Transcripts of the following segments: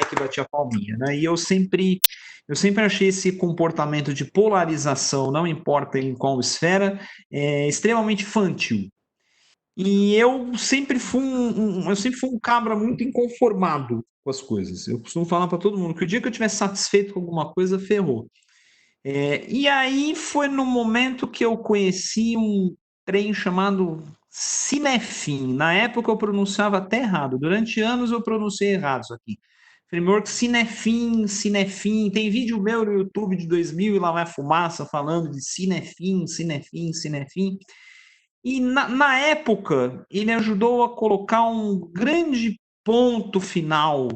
que batia palminha, né? E eu sempre achei esse comportamento de polarização, não importa em qual esfera, extremamente infantil. E eu sempre fui um cabra muito inconformado com as coisas. Eu costumo falar para todo mundo que o dia que eu estiver satisfeito com alguma coisa, ferrou. E aí foi no momento que eu conheci um trem chamado Cinefin. Na época eu pronunciava até errado. Durante anos eu pronunciei errado isso aqui. Framework Cinefin, Cinefin. Tem vídeo meu no YouTube de 2000 e lá vai fumaça falando de Cinefin, Cinefin, Cinefin. E na época ele ajudou a colocar um grande ponto final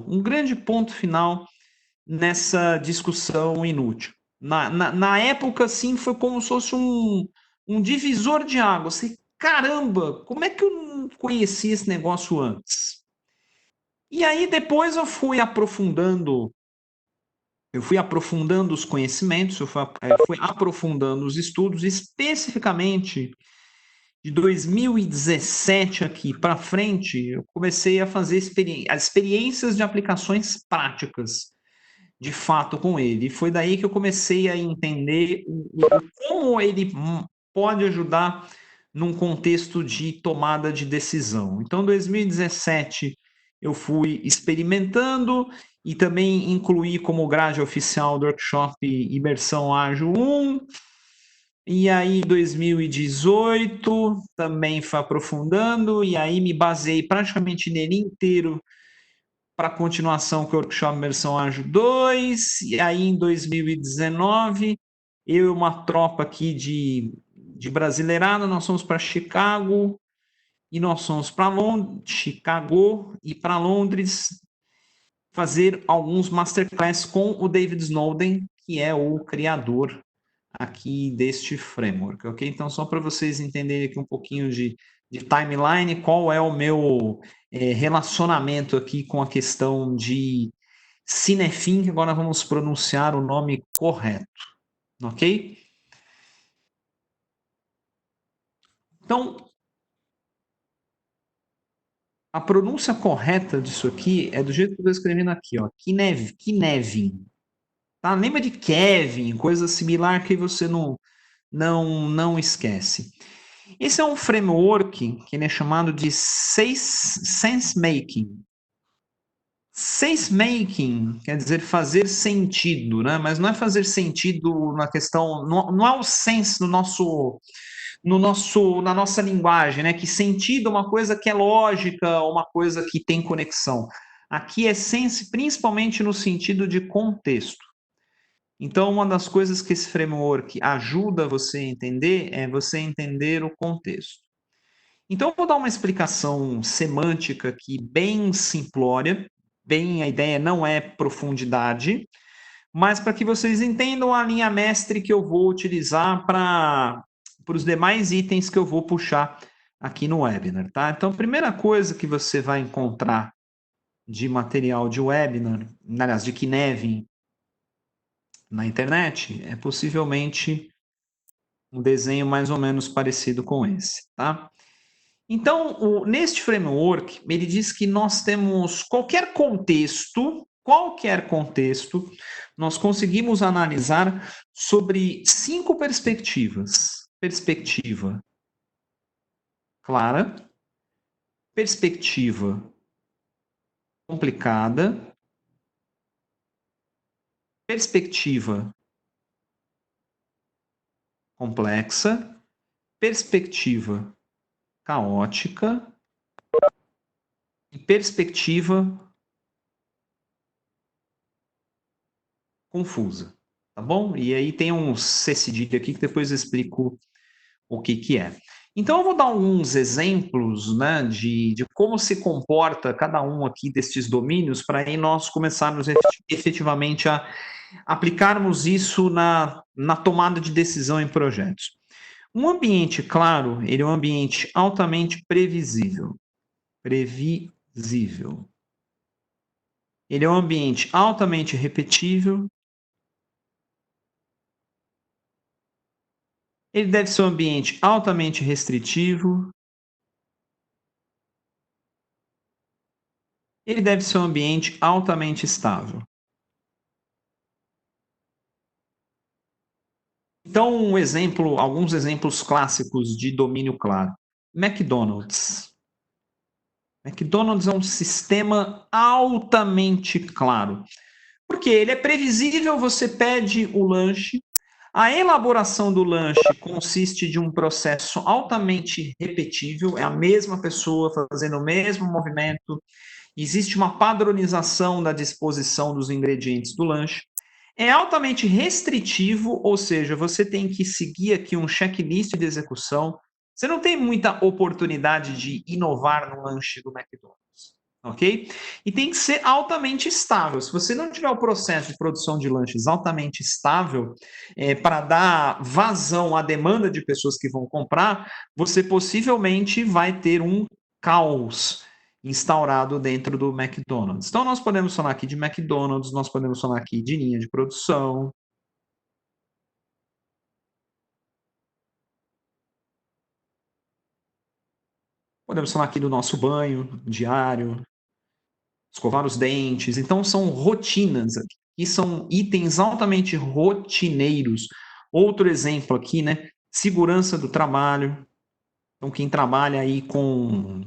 nessa discussão inútil. Na época, sim, foi como se fosse um divisor de águas. Assim, caramba, como é que eu não conhecia esse negócio antes? E aí depois eu fui aprofundando os conhecimentos, eu fui aprofundando os estudos, especificamente de 2017 aqui para frente, eu comecei a fazer as experiências de aplicações práticas de fato com ele. E foi daí que eu comecei a entender como ele pode ajudar num contexto de tomada de decisão. Então, em 2017, eu fui experimentando e também incluí como grade oficial do workshop Imersão Ágil 1. E aí, em 2018, também foi aprofundando, e aí me baseei praticamente nele inteiro para a continuação com o Workshop Imersão Ágil 2, e aí em 2019, eu e uma tropa aqui de brasileirada, nós fomos para Chicago, e nós fomos para Londres, Chicago e para Londres, fazer alguns masterclass com o David Snowden, que é o criador aqui deste framework, ok? Então, só para vocês entenderem aqui um pouquinho de timeline, qual é o meu relacionamento aqui com a questão de Cinefin, que agora vamos pronunciar o nome correto, ok? Então, a pronúncia correta disso aqui é do jeito que eu estou escrevendo aqui, ó, Kinevin, tá? Lembra de Kevin, coisa similar que você não esquece. Esse é um framework que ele é chamado de sense making. Sense making quer dizer fazer sentido, né? Mas não é fazer sentido na questão, não é o sense na nossa linguagem, né? Que sentido é uma coisa que é lógica, uma coisa que tem conexão. Aqui é sense principalmente no sentido de contexto. Então, uma das coisas que esse framework ajuda você a entender é você entender o contexto. Então, eu vou dar uma explicação semântica aqui bem simplória, bem, a ideia não é profundidade, mas para que vocês entendam a linha mestre que eu vou utilizar para os demais itens que eu vou puxar aqui no webinar, tá? Então, a primeira coisa que você vai encontrar de material de webinar, aliás, de Kinevin na internet, é possivelmente um desenho mais ou menos parecido com esse, tá? Então, neste framework, ele diz que nós temos qualquer contexto, nós conseguimos analisar sobre 5 perspectivas. Perspectiva clara, perspectiva complicada, perspectiva complexa, perspectiva caótica e perspectiva confusa, tá bom? E aí tem um C cedilha aqui que depois eu explico o que que é. Então eu vou dar alguns exemplos, né, de como se comporta cada um aqui destes domínios para aí nós começarmos efetivamente a aplicarmos isso na tomada de decisão em projetos. Um ambiente claro, ele é um ambiente altamente previsível. Previsível. Ele é um ambiente altamente repetível. Ele deve ser um ambiente altamente restritivo. Ele deve ser um ambiente altamente estável. Então, alguns exemplos clássicos de domínio claro. McDonald's. McDonald's é um sistema altamente claro, porque ele é previsível, você pede o lanche, a elaboração do lanche consiste de um processo altamente repetível, é a mesma pessoa fazendo o mesmo movimento, existe uma padronização da disposição dos ingredientes do lanche. É altamente restritivo, ou seja, você tem que seguir aqui um checklist de execução. Você não tem muita oportunidade de inovar no lanche do McDonald's, ok? E tem que ser altamente estável. Se você não tiver o processo de produção de lanches altamente estável, para dar vazão à demanda de pessoas que vão comprar, você possivelmente vai ter um caos instaurado dentro do McDonald's. Então, nós podemos falar aqui de McDonald's, nós podemos falar aqui de linha de produção, podemos falar aqui do nosso banho diário, escovar os dentes. Então, são rotinas aqui, e são itens altamente rotineiros. Outro exemplo aqui, né? Segurança do trabalho. Então, quem trabalha aí com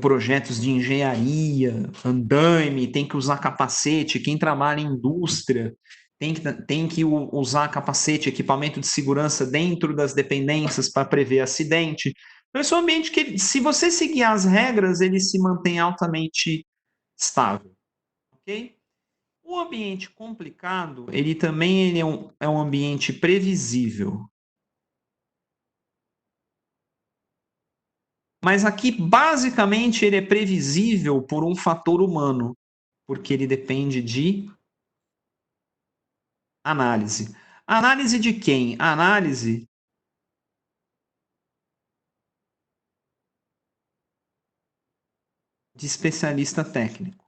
projetos de engenharia, andaime, tem que usar capacete. Quem trabalha em indústria tem que usar capacete, equipamento de segurança dentro das dependências para prever acidente. Então, esse é um ambiente que, se você seguir as regras, ele se mantém altamente estável, ok? O ambiente complicado, ele também é um ambiente previsível. Mas aqui, basicamente, ele é previsível por um fator humano, porque ele depende de análise. Análise de quem? Análise de especialista técnico.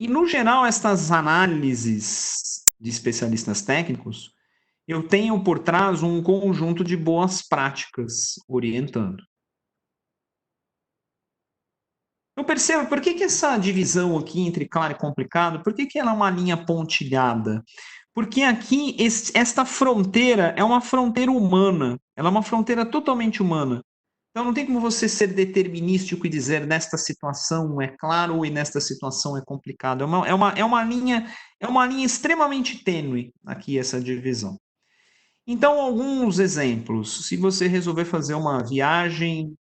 E, no geral, estas análises de especialistas técnicos, eu tenho por trás um conjunto de boas práticas orientando. Eu percebo por que essa divisão aqui entre claro e complicado, por que ela é uma linha pontilhada? Porque aqui esta fronteira é uma fronteira humana, ela é uma fronteira totalmente humana. Então não tem como você ser determinístico e dizer nesta situação é claro e nesta situação é complicado. É uma linha extremamente tênue aqui essa divisão. Então, alguns exemplos. Se você resolver fazer uma viagem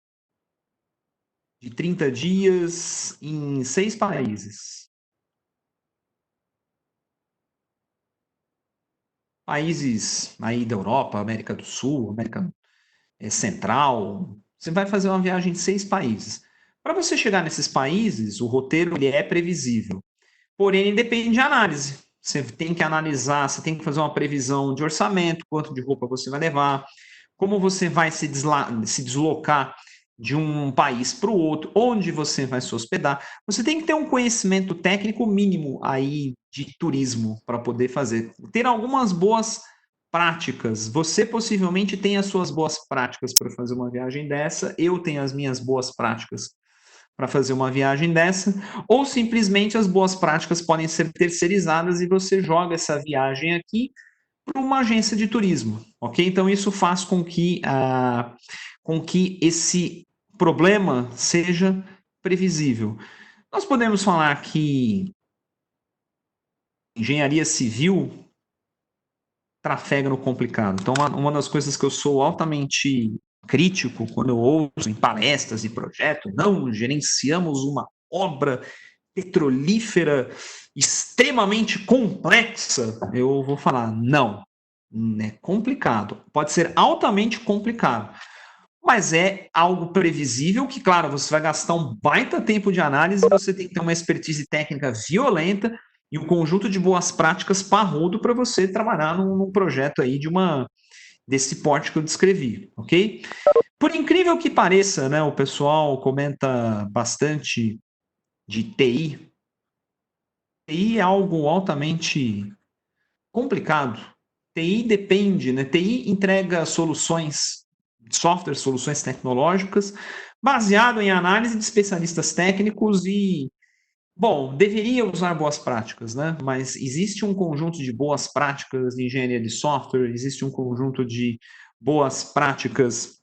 de 30 dias em 6 países. Países aí da Europa, América do Sul, América Central. Você vai fazer uma viagem de 6 países. Para você chegar nesses países, o roteiro ele é previsível. Porém, ele depende de análise. Você tem que analisar, você tem que fazer uma previsão de orçamento, quanto de roupa você vai levar, como você vai se deslocar de um país para o outro, onde você vai se hospedar. Você tem que ter um conhecimento técnico mínimo aí de turismo para poder fazer. Ter algumas boas práticas. Você possivelmente tem as suas boas práticas para fazer uma viagem dessa, eu tenho as minhas boas práticas para fazer uma viagem dessa, ou simplesmente as boas práticas podem ser terceirizadas e você joga essa viagem aqui para uma agência de turismo, ok? Então isso faz com que esse problema seja previsível. Nós podemos falar que engenharia civil trafega no complicado. Então, uma das coisas que eu sou altamente crítico quando eu ouço em palestras e projetos, não gerenciamos uma obra petrolífera extremamente complexa, eu vou falar, não, é complicado. Pode ser altamente complicado, mas é algo previsível que, claro, você vai gastar um baita tempo de análise, você tem que ter uma expertise técnica violenta e um conjunto de boas práticas parrudo para você trabalhar num projeto aí desse porte que eu descrevi, ok? Por incrível que pareça, né, o pessoal comenta bastante de TI. TI é algo altamente complicado. TI depende, né? TI entrega soluções software, soluções tecnológicas, baseado em análise de especialistas técnicos e, bom, deveria usar boas práticas, né? Mas existe um conjunto de boas práticas de engenharia de software, existe um conjunto de boas práticas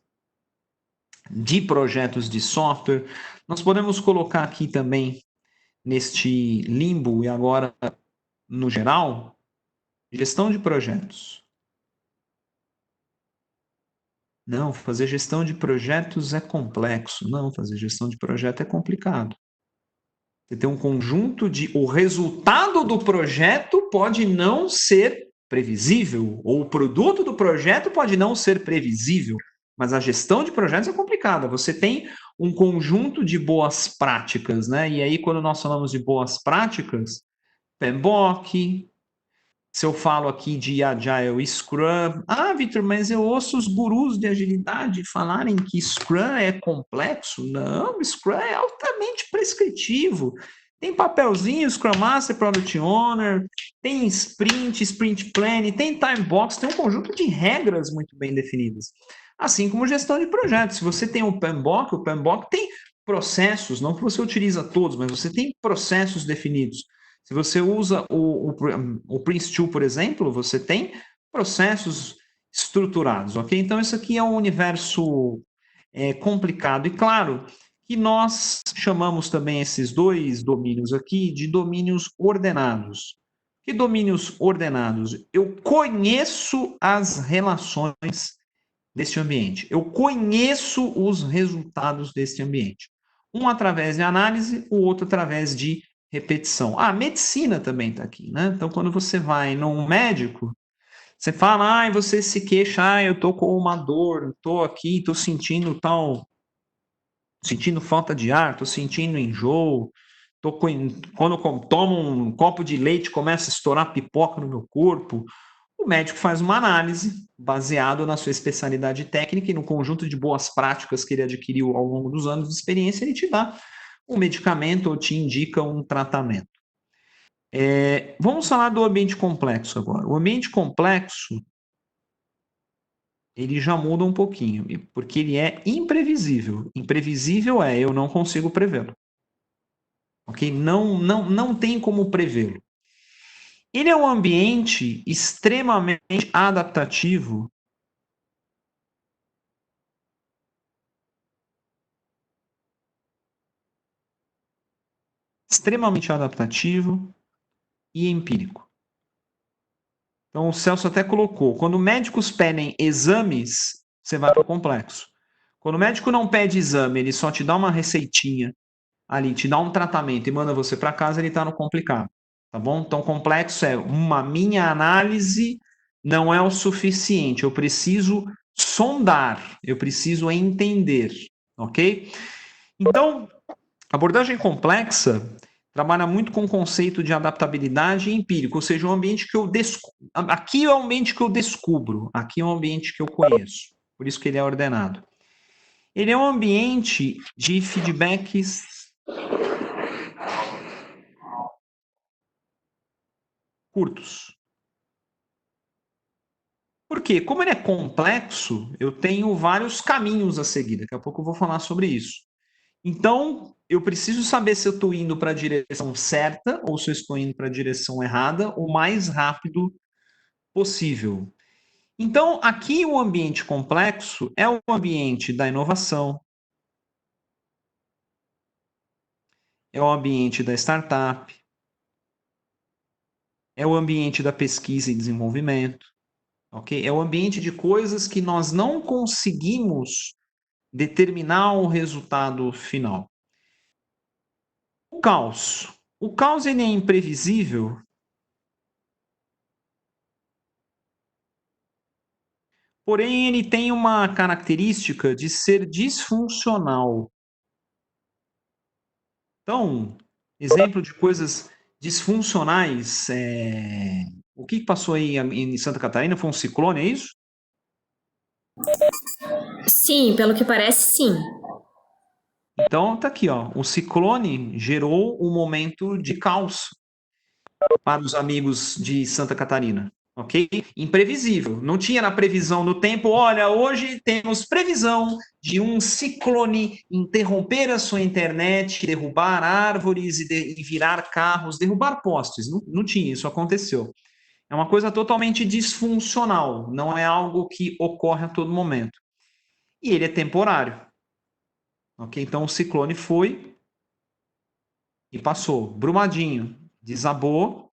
de projetos de software. Nós podemos colocar aqui também neste limbo e agora no geral, gestão de projetos. Não, fazer gestão de projetos é complexo. Não, fazer gestão de projeto é complicado. Você tem um conjunto de. O resultado do projeto pode não ser previsível, ou o produto do projeto pode não ser previsível, mas a gestão de projetos é complicada. Você tem um conjunto de boas práticas, né? E aí, quando nós falamos de boas práticas, PMBOK, se eu falo aqui de Agile Scrum, Victor, mas eu ouço os gurus de agilidade falarem que Scrum é complexo. Não, Scrum é altamente prescritivo. Tem papelzinho, Scrum Master, Product Owner, tem sprint, sprint plan, tem time box, tem um conjunto de regras muito bem definidas. Assim como gestão de projetos. Se você tem o PMBOK tem processos, não que você utiliza todos, mas você tem processos definidos. Se você usa o Prince2, por exemplo, você tem processos estruturados, ok? Então, isso aqui é um universo complicado. E claro que nós chamamos também esses dois domínios aqui de domínios ordenados. Que domínios ordenados? Eu conheço as relações deste ambiente. Eu conheço os resultados deste ambiente. Um através de análise, o outro através de repetição. A medicina também está aqui, né? Então, quando você vai num médico, você fala, você se queixa, eu tô com uma dor, tô aqui, tô sentindo tal, sentindo falta de ar, tô sentindo enjoo, quando eu tomo um copo de leite, começa a estourar pipoca no meu corpo. O médico faz uma análise baseado na sua especialidade técnica e no conjunto de boas práticas que ele adquiriu ao longo dos anos de experiência, ele te dá um medicamento ou te indica um tratamento. Vamos falar do ambiente complexo agora. O ambiente complexo, ele já muda um pouquinho, porque ele é imprevisível. Imprevisível é eu não consigo prevê-lo. Ok? Não tem como prevê-lo. Ele é um ambiente extremamente adaptativo. Extremamente adaptativo e empírico. Então, o Celso até colocou: quando médicos pedem exames, você vai para o complexo. Quando o médico não pede exame, ele só te dá uma receitinha ali, te dá um tratamento e manda você para casa, ele está no complicado. Tá bom? Então, complexo é uma minha análise não é o suficiente. Eu preciso sondar, eu preciso entender. Ok? Então, abordagem complexa trabalha muito com o conceito de adaptabilidade empírico, ou seja, um ambiente que eu descubro. Aqui é o ambiente que eu descubro, aqui é o ambiente que eu conheço. Por isso que ele é ordenado. Ele é um ambiente de feedbacks curtos. Por quê? Como ele é complexo, eu tenho vários caminhos a seguir. Daqui a pouco eu vou falar sobre isso. Então, eu preciso saber se eu estou indo para a direção certa ou se eu estou indo para a direção errada o mais rápido possível. Então, aqui o ambiente complexo é o ambiente da inovação, é o ambiente da startup, é o ambiente da pesquisa e desenvolvimento, ok? É o ambiente de coisas que nós não conseguimos determinar o resultado final. O caos. O caos ele é imprevisível. Porém, ele tem uma característica de ser disfuncional. Então, exemplo de coisas disfuncionais, o que passou aí em Santa Catarina foi um ciclone, é isso? Sim, pelo que parece, sim. Então, tá aqui, ó. O ciclone gerou um momento de caos para os amigos de Santa Catarina. ok? Imprevisível. Não tinha na previsão do tempo, olha, hoje temos previsão de um ciclone interromper a sua internet, derrubar árvores e virar carros, derrubar postes. Não tinha, isso aconteceu. É uma coisa totalmente disfuncional, não é algo que ocorre a todo momento. E ele é temporário, ok? Então o ciclone foi e passou. Brumadinho desabou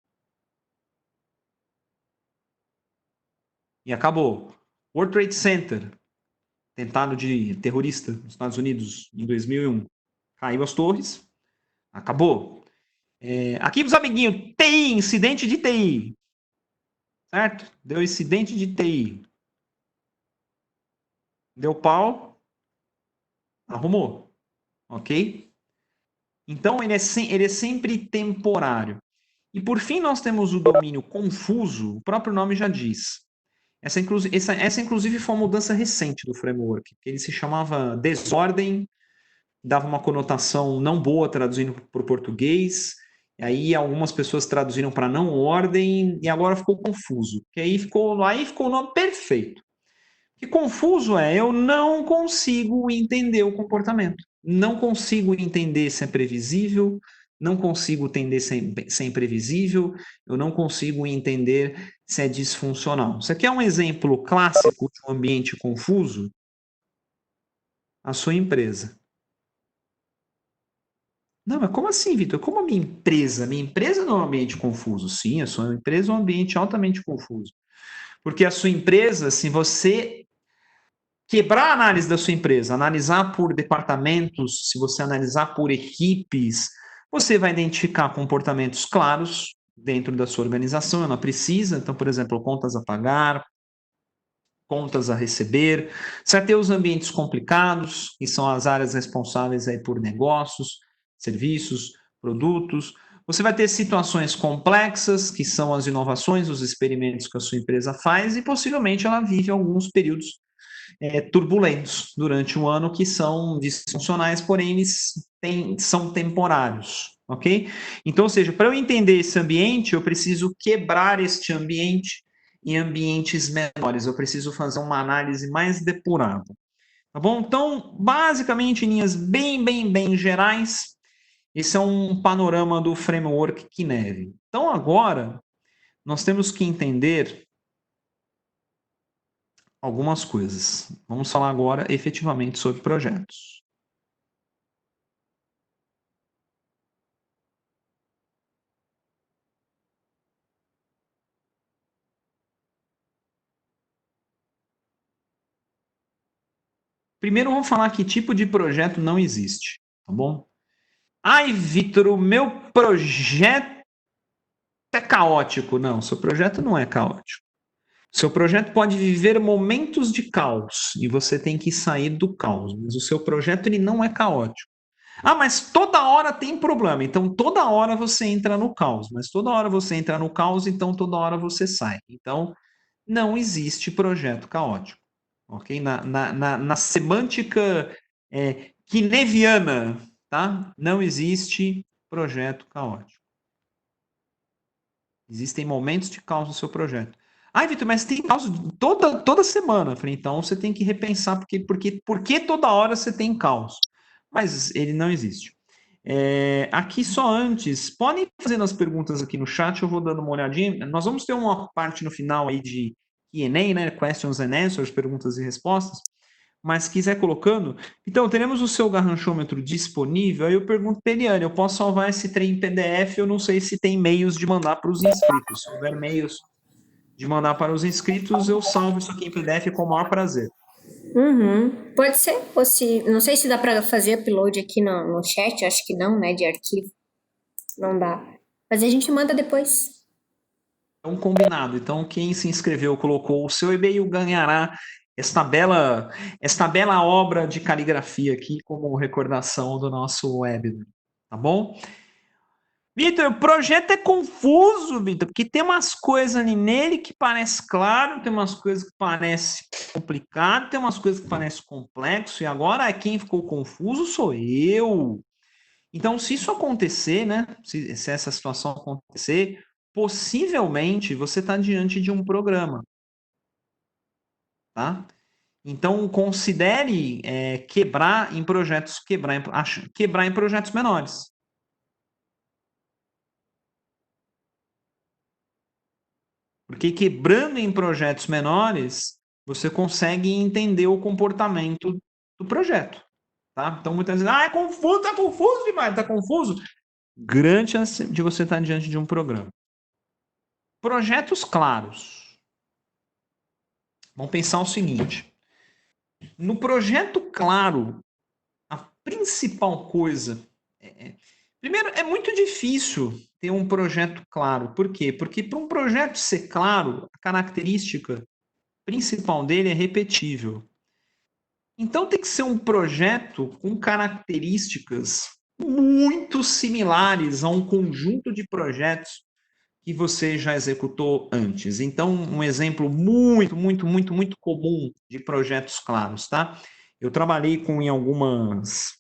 e acabou. World Trade Center, tentado de terrorista nos Estados Unidos em 2001. Caiu as torres, acabou. Aqui para os amiguinhos, TI, incidente de TI, certo? Deu incidente de TI. Deu pau, arrumou, ok? Então ele é sempre temporário. E por fim nós temos o domínio confuso, o próprio nome já diz. Essa inclusive foi uma mudança recente do framework, que ele se chamava desordem, dava uma conotação não boa traduzindo para o português, e aí algumas pessoas traduziram para não ordem, e agora ficou confuso. Que aí ficou o nome perfeito. Que confuso é, eu não consigo entender o comportamento. Não consigo entender se é previsível, não consigo entender se é imprevisível, eu não consigo entender se é disfuncional. Isso aqui é um exemplo clássico de um ambiente confuso? A sua empresa. Não, mas como assim, Vitor? Como a minha empresa? Minha empresa não é um ambiente confuso. Sim, a sua empresa é um ambiente altamente confuso. Porque a sua empresa, se você quebrar a análise da sua empresa, analisar por departamentos, se você analisar por equipes, você vai identificar comportamentos claros dentro da sua organização, ela precisa, então, por exemplo, contas a pagar, contas a receber, você vai ter os ambientes complicados, que são as áreas responsáveis aí por negócios, serviços, produtos, você vai ter situações complexas, que são as inovações, os experimentos que a sua empresa faz, e possivelmente ela vive alguns períodos turbulentos durante o ano que são disfuncionais, porém eles são temporários, ok? Então, ou seja, para eu entender esse ambiente, eu preciso quebrar este ambiente em ambientes menores, eu preciso fazer uma análise mais depurada, tá bom? Então, basicamente, em linhas bem gerais, esse é um panorama do framework Kineve. Então, agora, nós temos que entender algumas coisas. Vamos falar agora efetivamente sobre projetos. Primeiro vamos falar que tipo de projeto não existe, tá bom? Ai, Vitor, o meu projeto é caótico. Não, seu projeto não é caótico. Seu projeto pode viver momentos de caos e você tem que sair do caos, mas o seu projeto ele não é caótico. Ah, mas toda hora tem problema, então toda hora você entra no caos, mas toda hora você entra no caos, então toda hora você sai. Então, não existe projeto caótico, ok? Na semântica kineviana, tá? Não existe projeto caótico. Existem momentos de caos no seu projeto. Ai, Vitor, mas tem caos toda semana. Eu falei, então você tem que repensar porque toda hora você tem caos. Mas ele não existe. Aqui só antes, podem ir fazendo as perguntas aqui no chat, eu vou dando uma olhadinha. Nós vamos ter uma parte no final aí de Q&A, né? Questions and answers, perguntas e respostas. Mas se quiser colocando, então teremos o seu garranchômetro disponível. Aí eu pergunto para Eliane, eu posso salvar esse trem em PDF? Eu não sei se tem meios de mandar para os inscritos. Se houver meios de mandar para os inscritos, eu salvo isso aqui em PDF com o maior prazer. Uhum. Pode ser, não sei se dá para fazer upload aqui no chat, acho que não, né, de arquivo. Não dá. Mas a gente manda depois. Então, combinado. Então, quem se inscreveu, colocou o seu e-mail, ganhará esta bela obra de caligrafia aqui como recordação do nosso webinar. Tá bom? Vitor, o projeto é confuso, Vitor, porque tem umas coisas ali nele que parece claro, tem umas coisas que parece complicado, tem umas coisas que parece complexo, e agora quem ficou confuso sou eu. Então, se isso acontecer, né? Se essa situação acontecer, possivelmente você está diante de um programa, tá? Então, considere quebrar em projetos, quebrar em projetos menores. Porque quebrando em projetos menores, você consegue entender o comportamento do projeto. Tá? Então, muitas vezes, tá confuso demais, tá confuso. Grande chance de você estar diante de um programa. Projetos claros. Vamos pensar o seguinte. No projeto claro, a principal coisa primeiro, é muito difícil ter um projeto claro. Por quê? Porque para um projeto ser claro, a característica principal dele é repetível. Então tem que ser um projeto com características muito similares a um conjunto de projetos que você já executou antes. Então, um exemplo muito comum de projetos claros, tá? Eu trabalhei em algumas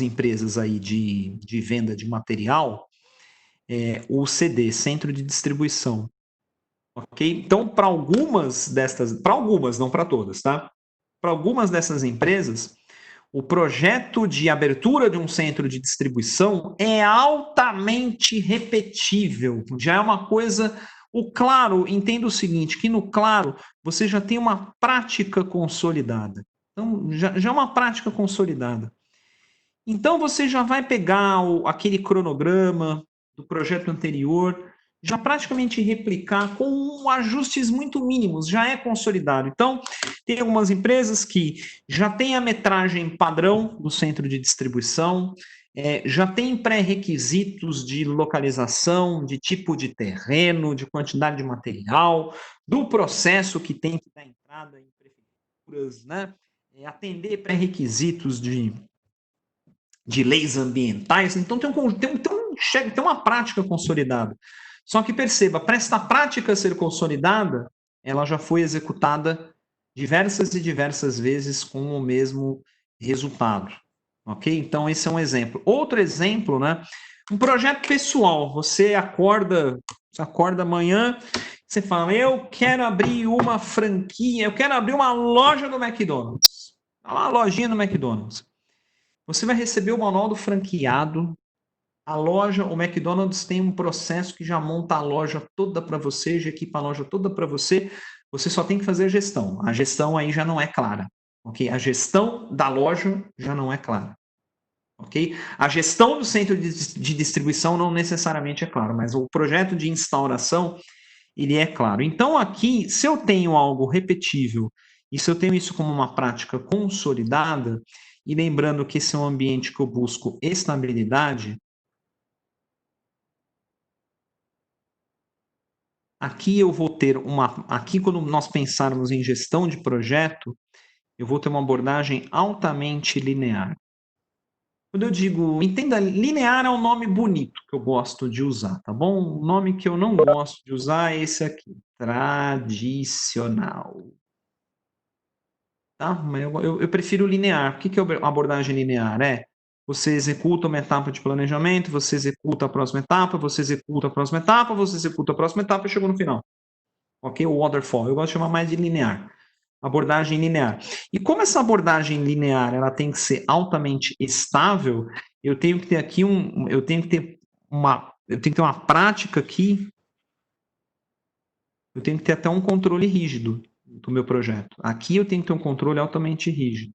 empresas aí de venda de material, o CD, Centro de Distribuição. Ok? Então, para algumas, não para todas, tá? Para algumas dessas empresas, o projeto de abertura de um centro de distribuição é altamente repetível. Já é uma coisa. O claro, entenda o seguinte: que no claro você já tem uma prática consolidada. Então, já é uma prática consolidada. Então você já vai pegar aquele cronograma do projeto anterior, já praticamente replicar com ajustes muito mínimos, já é consolidado. Então, tem algumas empresas que já têm a metragem padrão do centro de distribuição, já tem pré-requisitos de localização, de tipo de terreno, de quantidade de material, do processo que tem que dar entrada em prefeituras, né? Atender pré-requisitos de leis ambientais, então tem uma prática consolidada. Só que perceba, para esta prática ser consolidada, ela já foi executada diversas e diversas vezes com o mesmo resultado. Ok? Então, esse é um exemplo. Outro exemplo, né? Um projeto pessoal. Você acorda amanhã, você fala, eu quero abrir uma franquia, eu quero abrir uma loja do McDonald's. Uma lojinha no McDonald's. Você vai receber o manual do franqueado. A loja, o McDonald's tem um processo que já monta a loja toda para você, já equipa a loja toda para você. Você só tem que fazer a gestão. A gestão aí já não é clara, ok? A gestão da loja já não é clara, ok? A gestão do centro de distribuição não necessariamente é clara, mas o projeto de instauração ele é claro. Então aqui, se eu tenho algo repetível e se eu tenho isso como uma prática consolidada, e lembrando que esse é um ambiente que eu busco estabilidade, aqui eu vou ter aqui quando nós pensarmos em gestão de projeto, eu vou ter uma abordagem altamente linear. Quando eu digo, entenda, linear é um nome bonito que eu gosto de usar, tá bom? O nome que eu não gosto de usar é esse aqui, tradicional. Tá? Mas eu prefiro linear. O que é a abordagem linear? Você executa uma etapa de planejamento, você executa a próxima etapa, você executa a próxima etapa, você executa a próxima etapa e chegou no final. Ok? O waterfall. Eu gosto de chamar mais de linear. Abordagem linear. E como essa abordagem linear ela tem que ser altamente estável, eu tenho que ter aqui eu tenho que ter uma prática aqui, eu tenho que ter até um controle rígido do meu projeto. Aqui eu tenho que ter um controle altamente rígido.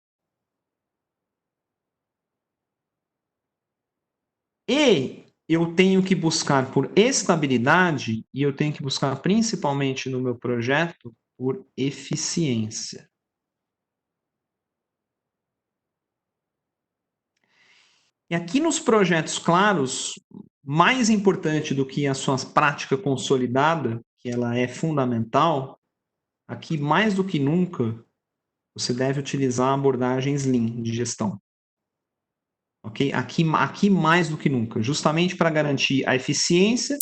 E eu tenho que buscar por estabilidade e eu tenho que buscar principalmente no meu projeto por eficiência. E aqui nos projetos claros, mais importante do que a sua prática consolidada, que ela é fundamental, aqui mais do que nunca, você deve utilizar abordagens Lean de gestão. Ok? Aqui mais do que nunca, justamente para garantir a eficiência,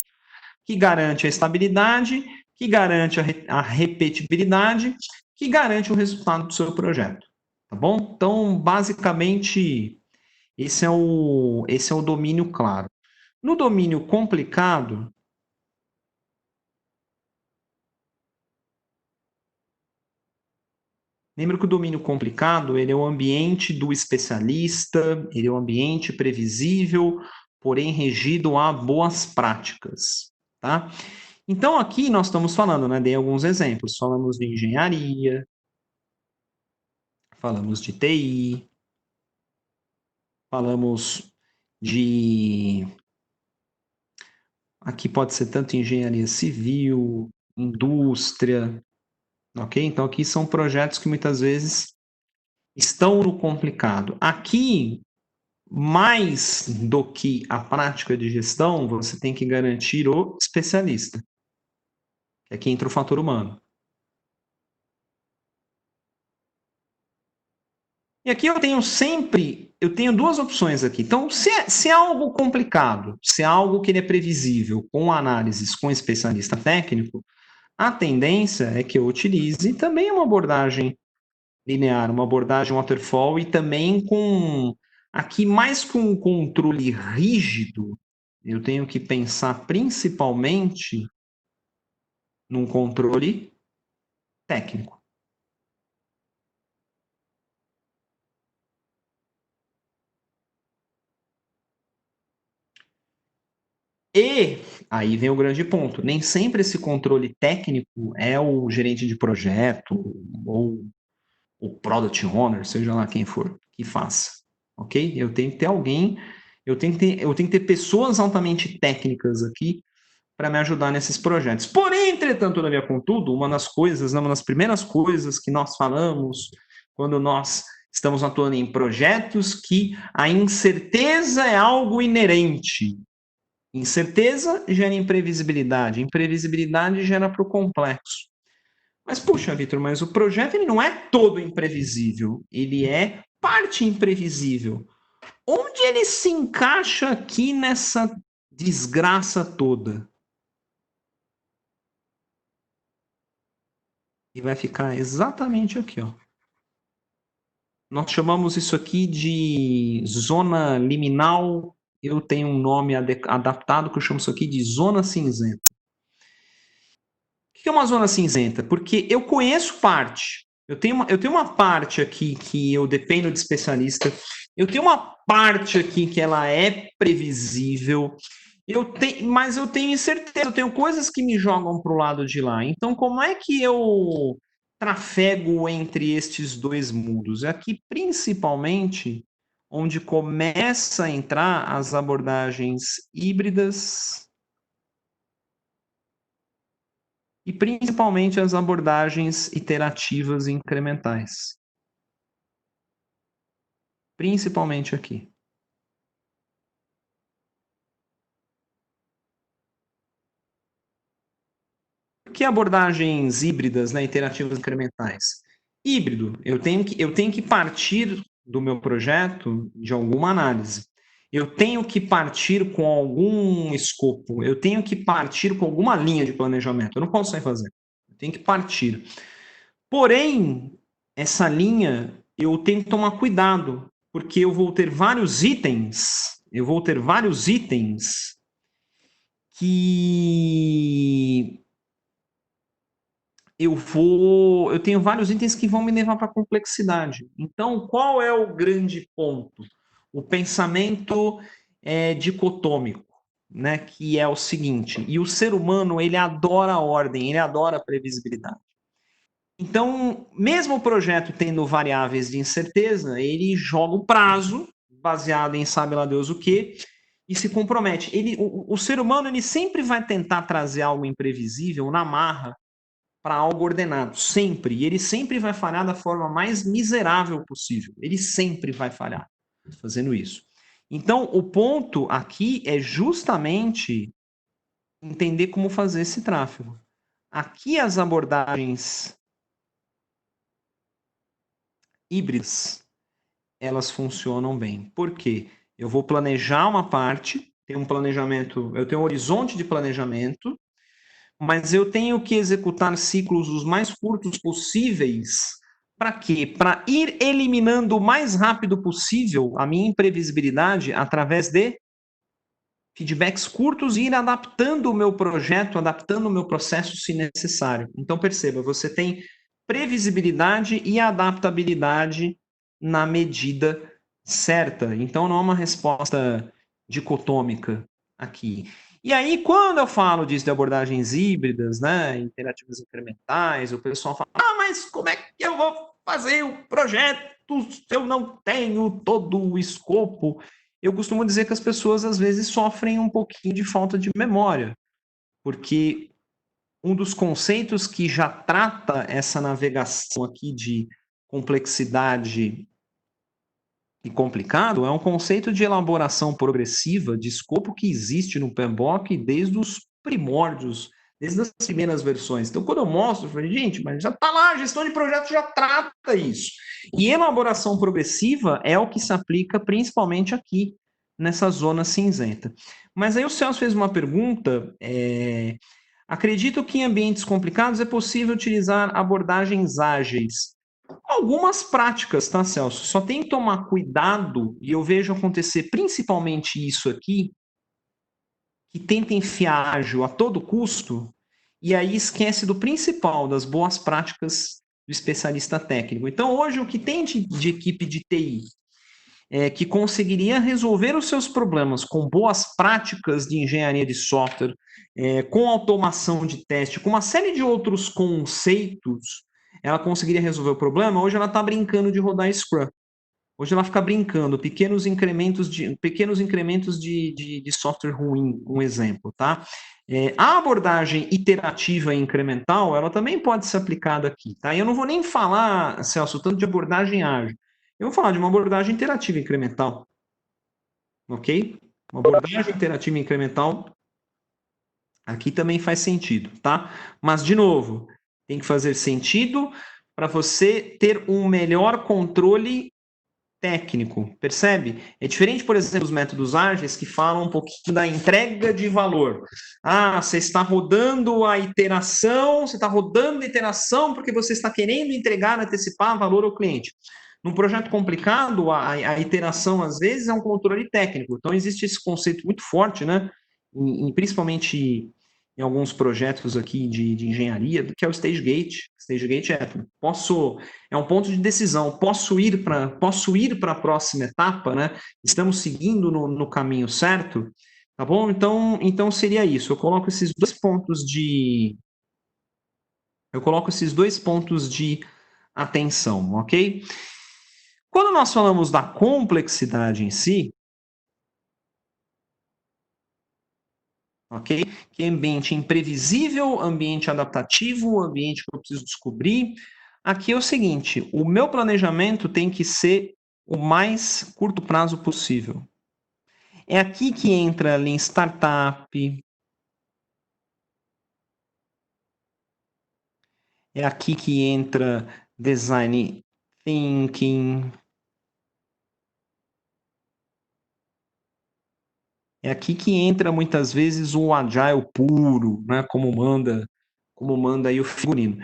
que garante a estabilidade, que garante a repetibilidade, que garante o resultado do seu projeto. Tá bom? Então, basicamente, esse é o domínio claro. No domínio complicado, lembra que o domínio complicado, ele é o ambiente do especialista, ele é um ambiente previsível, porém regido a boas práticas, tá? Então, aqui nós estamos falando, né? Dei alguns exemplos. Falamos de engenharia, falamos de TI, falamos de. Aqui pode ser tanto engenharia civil, indústria, ok? Então, aqui são projetos que muitas vezes estão no complicado. Aqui, mais do que a prática de gestão, você tem que garantir o especialista, que é aqui entra o fator humano. E aqui eu tenho duas opções aqui. Então, se é algo complicado, se é algo que ele é previsível, com análises com especialista técnico, a tendência é que eu utilize também uma abordagem linear, uma abordagem waterfall e também com, aqui mais com um controle rígido, eu tenho que pensar principalmente num controle técnico. E aí vem o grande ponto. Nem sempre esse controle técnico é o gerente de projeto ou o product owner, seja lá quem for, que faça. Ok? Eu tenho que ter alguém, eu tenho que ter pessoas altamente técnicas aqui para me ajudar nesses projetos. Porém, entretanto, todavia, contudo, uma das coisas, uma das primeiras coisas que nós falamos quando nós estamos atuando em projetos, que a incerteza é algo inerente. Incerteza gera imprevisibilidade, imprevisibilidade gera para o complexo. Mas, puxa, Vitor, mas o projeto ele não é todo imprevisível, ele é parte imprevisível. Onde ele se encaixa aqui nessa desgraça toda? E vai ficar exatamente aqui, ó. Nós chamamos isso aqui de zona liminal. Eu tenho um nome adaptado que eu chamo isso aqui de zona cinzenta. O que é uma zona cinzenta? Porque eu conheço parte. Eu tenho uma parte aqui que eu dependo de especialista. Eu tenho uma parte aqui que ela é previsível. Mas eu tenho incerteza. Eu tenho coisas que me jogam para o lado de lá. Então, como é que eu trafego entre estes dois mundos? É aqui, principalmente, onde começa a entrar as abordagens híbridas e principalmente as abordagens iterativas e incrementais. Principalmente aqui. Por que abordagens híbridas, né, iterativas e incrementais? Híbrido, eu tenho que partir do meu projeto de alguma análise. Eu tenho que partir com algum escopo, eu tenho que partir com alguma linha de planejamento. Eu não posso sair fazendo. Eu tenho que partir. Porém, essa linha eu tenho que tomar cuidado, porque eu vou ter vários itens, que eu tenho vários itens que vão me levar para a complexidade. Então, qual é o grande ponto? O pensamento dicotômico, né? Que é o seguinte: e o ser humano ele adora a ordem, ele adora a previsibilidade. Então, mesmo o projeto tendo variáveis de incerteza, ele joga o prazo, baseado em sabe lá Deus o quê, e se compromete. O ser humano ele sempre vai tentar trazer algo imprevisível na marra para algo ordenado, sempre. E ele sempre vai falhar da forma mais miserável possível. Ele sempre vai falhar fazendo isso. Então, o ponto aqui é justamente entender como fazer esse tráfego. Aqui as abordagens híbridas, elas funcionam bem. Por quê? Eu vou planejar uma parte, tenho um planejamento, eu tenho um horizonte de planejamento, mas eu tenho que executar ciclos os mais curtos possíveis. Para quê? Para ir eliminando o mais rápido possível a minha imprevisibilidade através de feedbacks curtos e ir adaptando o meu projeto, adaptando o meu processo se necessário. Então, perceba, você tem previsibilidade e adaptabilidade na medida certa. Então, não é uma resposta dicotômica aqui. E aí, quando eu falo disso de abordagens híbridas, né, interativas incrementais, o pessoal fala, mas como é que eu vou fazer o projeto se eu não tenho todo o escopo? Eu costumo dizer que as pessoas às vezes sofrem um pouquinho de falta de memória, porque um dos conceitos que já trata essa navegação aqui de complexidade e complicado é um conceito de elaboração progressiva de escopo que existe no PMBOK desde os primórdios, desde as primeiras versões. Então, quando eu mostro, eu falei, gente, mas já está lá, a gestão de projetos já trata isso. E elaboração progressiva é o que se aplica principalmente aqui, nessa zona cinzenta. Mas aí o Celso fez uma pergunta, acredito que em ambientes complicados é possível utilizar abordagens ágeis. Algumas práticas, tá, Celso? Só tem que tomar cuidado, e eu vejo acontecer principalmente isso aqui, que tenta enfiar ágil a todo custo, e aí esquece do principal, das boas práticas do especialista técnico. Então, hoje, o que tem de equipe de TI que conseguiria resolver os seus problemas com boas práticas de engenharia de software, com automação de teste, com uma série de outros conceitos, ela conseguiria resolver o problema. Hoje ela está brincando de rodar Scrum. Hoje ela fica brincando, pequenos incrementos de software ruim, um exemplo, tá? A abordagem iterativa e incremental, ela também pode ser aplicada aqui, tá? E eu não vou nem falar, Celso, tanto de abordagem ágil. Eu vou falar de uma abordagem interativa e incremental, ok? Uma abordagem interativa e incremental aqui também faz sentido, tá? Mas, de novo, tem que fazer sentido para você ter um melhor controle técnico, percebe? É diferente, por exemplo, dos métodos ágeis que falam um pouquinho da entrega de valor. Você está rodando a iteração, você está rodando a iteração porque você está querendo entregar, antecipar valor ao cliente. Num projeto complicado, a iteração, às vezes, é um controle técnico. Então, existe esse conceito muito forte, né? Principalmente em alguns projetos aqui de engenharia, que é o stage gate. Stage gate é um ponto de decisão. Posso ir para a próxima etapa, né? Estamos seguindo no caminho certo, tá bom? Então seria isso. Eu coloco esses dois pontos de atenção, ok? Quando nós falamos da complexidade em si, ok? Que é ambiente imprevisível, ambiente adaptativo, ambiente que eu preciso descobrir. Aqui é o seguinte: o meu planejamento tem que ser o mais curto prazo possível. É aqui que entra Lean Startup, é aqui que entra Design Thinking, é aqui que entra muitas vezes o Agile puro, né, como manda aí o figurino.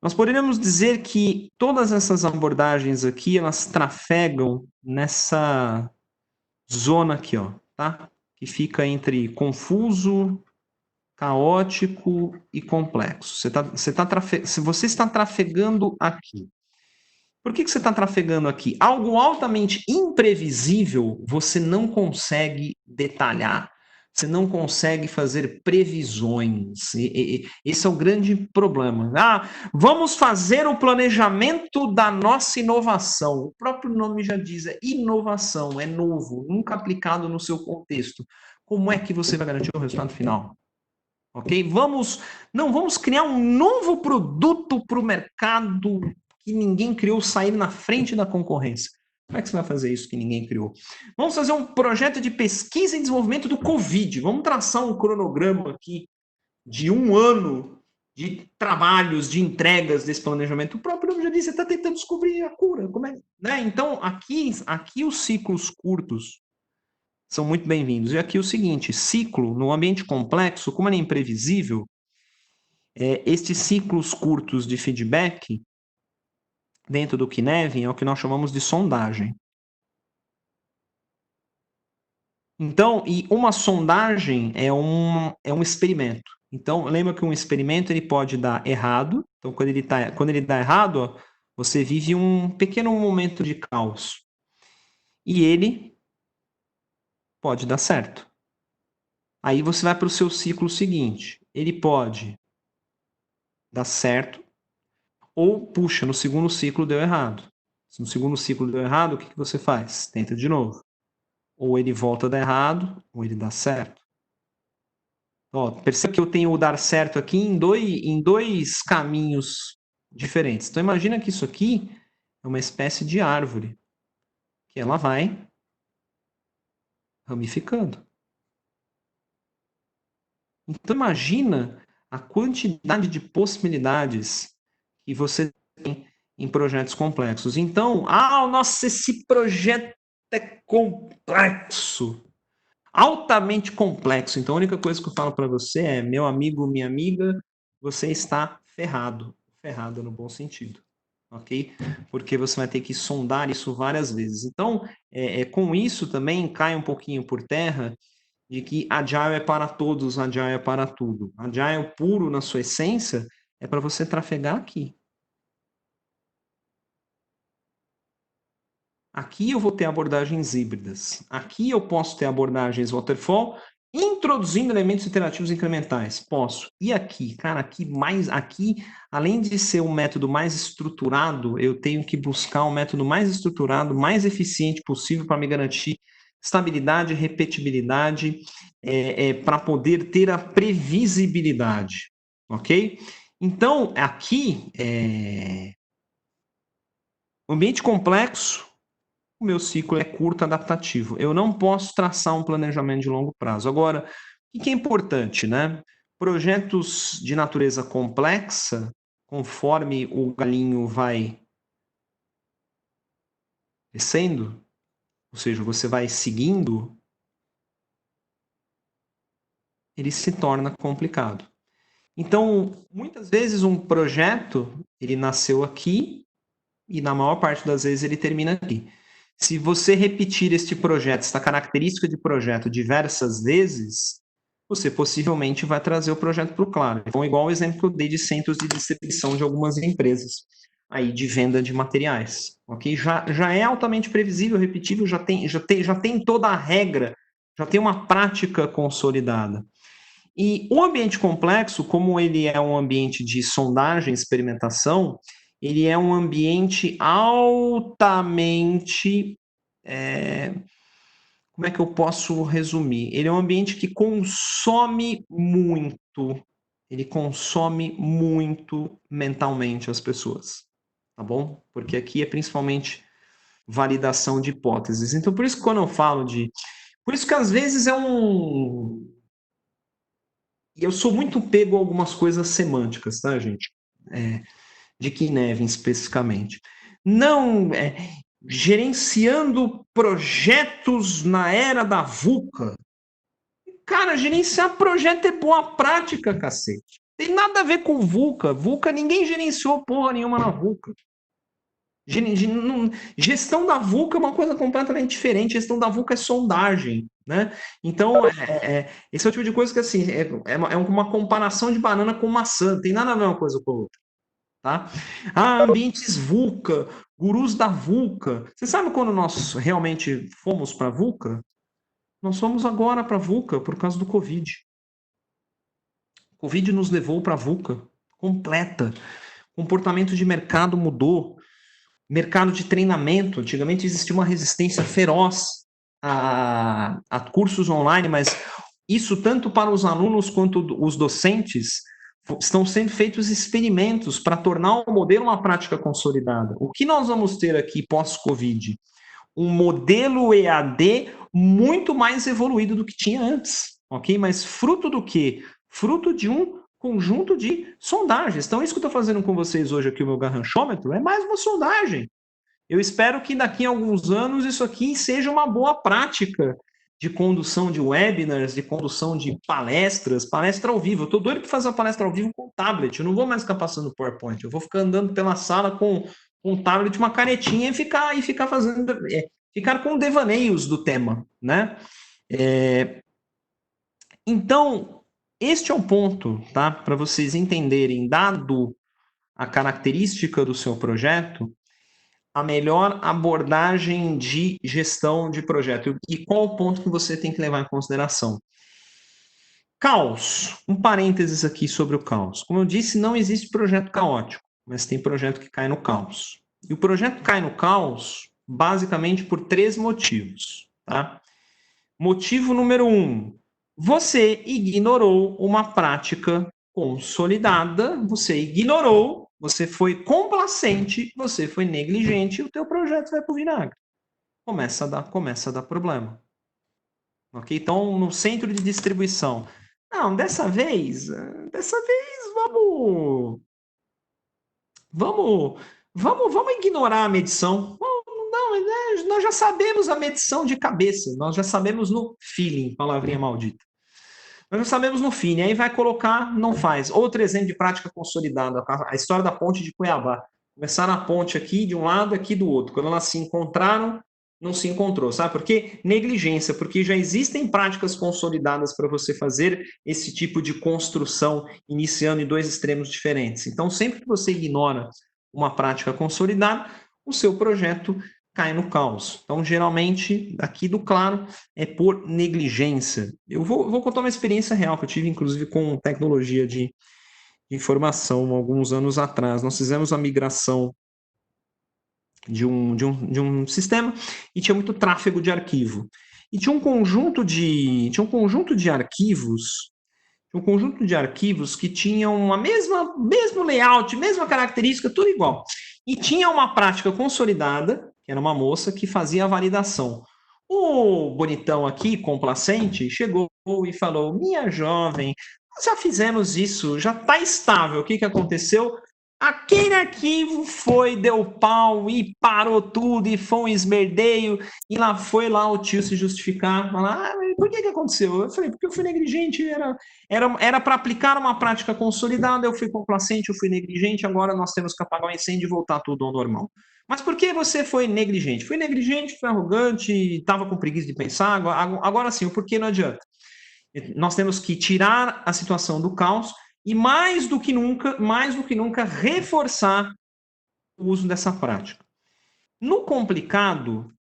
Nós poderíamos dizer que todas essas abordagens aqui, elas trafegam nessa zona aqui, ó, tá? Que fica entre confuso, caótico e complexo. Se você está trafegando aqui, por que você está trafegando aqui? Algo altamente imprevisível, você não consegue detalhar, você não consegue fazer previsões. Esse é o grande problema. Vamos fazer o planejamento da nossa inovação. O próprio nome já diz, é inovação, é novo, nunca aplicado no seu contexto. Como é que você vai garantir o resultado final? Ok? Não vamos criar um novo produto para o mercado que ninguém criou, sair na frente da concorrência. Como é que você vai fazer isso que ninguém criou? Vamos fazer um projeto de pesquisa e desenvolvimento do Covid. Vamos traçar um cronograma aqui de 1 ano de trabalhos, de entregas desse planejamento. O próprio nome já disse, você está tentando descobrir a cura. Como é, né? Então, aqui os ciclos curtos são muito bem-vindos. E aqui o seguinte, ciclo, no ambiente complexo, como ele é imprevisível, estes ciclos curtos de feedback, dentro do Kinevin, é o que nós chamamos de sondagem. Então, e uma sondagem é um experimento. Então, lembra que um experimento ele pode dar errado. Então, quando ele dá errado, ó, você vive um pequeno momento de caos. E ele pode dar certo. Aí você vai para o seu ciclo seguinte. Ele pode dar certo ou, puxa, no segundo ciclo deu errado. Se no segundo ciclo deu errado, o que você faz? Tenta de novo. Ou ele volta a dar errado, ou ele dá certo. Ó, perceba que eu tenho o dar certo aqui em dois caminhos diferentes. Então, imagina que isso aqui é uma espécie de árvore, que ela vai ramificando. Então, imagina a quantidade de possibilidades que você tem em projetos complexos. Então, nossa, esse projeto é complexo, altamente complexo. Então, a única coisa que eu falo para você é, meu amigo, minha amiga, você está ferrado. Ferrado no bom sentido, ok? Porque você vai ter que sondar isso várias vezes. Então, com isso também cai um pouquinho por terra de que Agile é para todos, Agile é para tudo. Agile puro na sua essência é para você trafegar aqui. Aqui eu vou ter abordagens híbridas. Aqui eu posso ter abordagens waterfall, introduzindo elementos iterativos incrementais. Posso. E aqui, cara, aqui, além de ser um método mais estruturado, eu tenho que buscar um método mais estruturado, mais eficiente possível para me garantir estabilidade, repetibilidade, para poder ter a previsibilidade, ok? Então, aqui, ambiente complexo, o meu ciclo é curto adaptativo. Eu não posso traçar um planejamento de longo prazo. Agora, o que é importante, né? Projetos de natureza complexa, conforme o galinho vai crescendo, ou seja, você vai seguindo, ele se torna complicado. Então, muitas vezes um projeto, ele nasceu aqui e na maior parte das vezes ele termina aqui. Se você repetir este projeto, esta característica de projeto diversas vezes, você possivelmente vai trazer o projeto para o claro. Então, igual o exemplo que eu dei de centros de distribuição de algumas empresas aí de venda de materiais, ok? Já é altamente previsível, repetível, já tem toda a regra, já tem uma prática consolidada. E o ambiente complexo, como ele é um ambiente de sondagem, experimentação, ele é um ambiente altamente. Como é que eu posso resumir? Ele é um ambiente que consome muito, ele consome muito mentalmente as pessoas, tá bom? Porque aqui é principalmente validação de hipóteses. Então, por isso que quando eu falo de. Por isso que às vezes é um. E eu sou muito pego a algumas coisas semânticas, tá, gente? De Kinevin especificamente. Não, gerenciando projetos na era da VUCA. Cara, gerenciar projeto é boa prática, cacete. Tem nada a ver com VUCA. VUCA, ninguém gerenciou porra nenhuma na VUCA. Gestão da VUCA é uma coisa completamente diferente. Gestão da VUCA é sondagem, né? Então, esse é o tipo de coisa que, assim, uma comparação de banana com maçã. Não tem nada a ver uma coisa com a outra. Tá? Ambientes VUCA, gurus da VUCA. Você sabe quando nós realmente fomos para a VUCA? Nós fomos agora para a VUCA por causa do Covid. O Covid nos levou para a VUCA completa. O comportamento de mercado mudou. Mercado de treinamento. Antigamente existia uma resistência feroz a cursos online, mas isso tanto para os alunos quanto os docentes estão sendo feitos experimentos para tornar o modelo uma prática consolidada. O que nós vamos ter aqui pós-Covid? Um modelo EAD muito mais evoluído do que tinha antes, ok? Mas fruto do quê? Fruto de um conjunto de sondagens. Então, isso que eu estou fazendo com vocês hoje aqui, o meu garranchômetro, é mais uma sondagem. Eu espero que daqui a alguns anos isso aqui seja uma boa prática de condução de webinars, de condução de palestras, palestra ao vivo. Eu estou doido para fazer uma palestra ao vivo com tablet. Eu não vou mais ficar passando PowerPoint. Eu vou ficar andando pela sala com um tablet, uma canetinha e ficar fazendo, ficar com devaneios do tema, né? Então, este é o ponto, tá? Para vocês entenderem, dado a característica do seu projeto, a melhor abordagem de gestão de projeto. E qual o ponto que você tem que levar em consideração? Caos. Um parênteses aqui sobre o caos. Como eu disse, não existe projeto caótico, mas tem projeto que cai no caos. E o projeto cai no caos basicamente por 3 motivos, tá? Motivo número 1, você ignorou uma prática consolidada, você ignorou, você foi complacente, você foi negligente e o teu projeto vai para o vinagre. Começa a dar problema. Ok? Então, no centro de distribuição. Não, dessa vez vamos, vamos ignorar a medição. Não, nós já sabemos a medição de cabeça, nós já sabemos no feeling, palavrinha maldita. Nós já sabemos no feeling, aí vai colocar, não faz. Outro exemplo de prática consolidada, a história da ponte de Cuiabá. Começaram a ponte aqui de um lado, aqui do outro. Quando elas se encontraram, não se encontrou, sabe por quê? Negligência, porque já existem práticas consolidadas para você fazer esse tipo de construção, iniciando em 2 extremos diferentes. Então, sempre que você ignora uma prática consolidada, o seu projeto cai no caos. Então, geralmente, aqui do claro, é por negligência. Eu vou contar uma experiência real que eu tive, inclusive, com tecnologia de informação, alguns anos atrás. Nós fizemos a migração de um sistema e tinha muito tráfego de arquivo. E tinha um conjunto de arquivos que tinham mesmo layout, mesma característica, tudo igual. E tinha uma prática consolidada, que era uma moça que fazia a validação. O bonitão aqui, complacente, chegou e falou: minha jovem, nós já fizemos isso, já está estável. O que aconteceu? Aquele arquivo deu pau e parou tudo, e foi um esmerdeio, e lá foi lá o tio se justificar, falar, por que aconteceu? Eu falei, porque eu fui negligente, era para aplicar uma prática consolidada, eu fui complacente, eu fui negligente, agora nós temos que apagar o incêndio e voltar tudo ao normal. Mas por que você foi negligente? Fui negligente, fui arrogante, estava com preguiça de pensar, agora sim, o porquê não adianta. Nós temos que tirar a situação do caos e mais do que nunca reforçar o uso dessa prática. No complicado,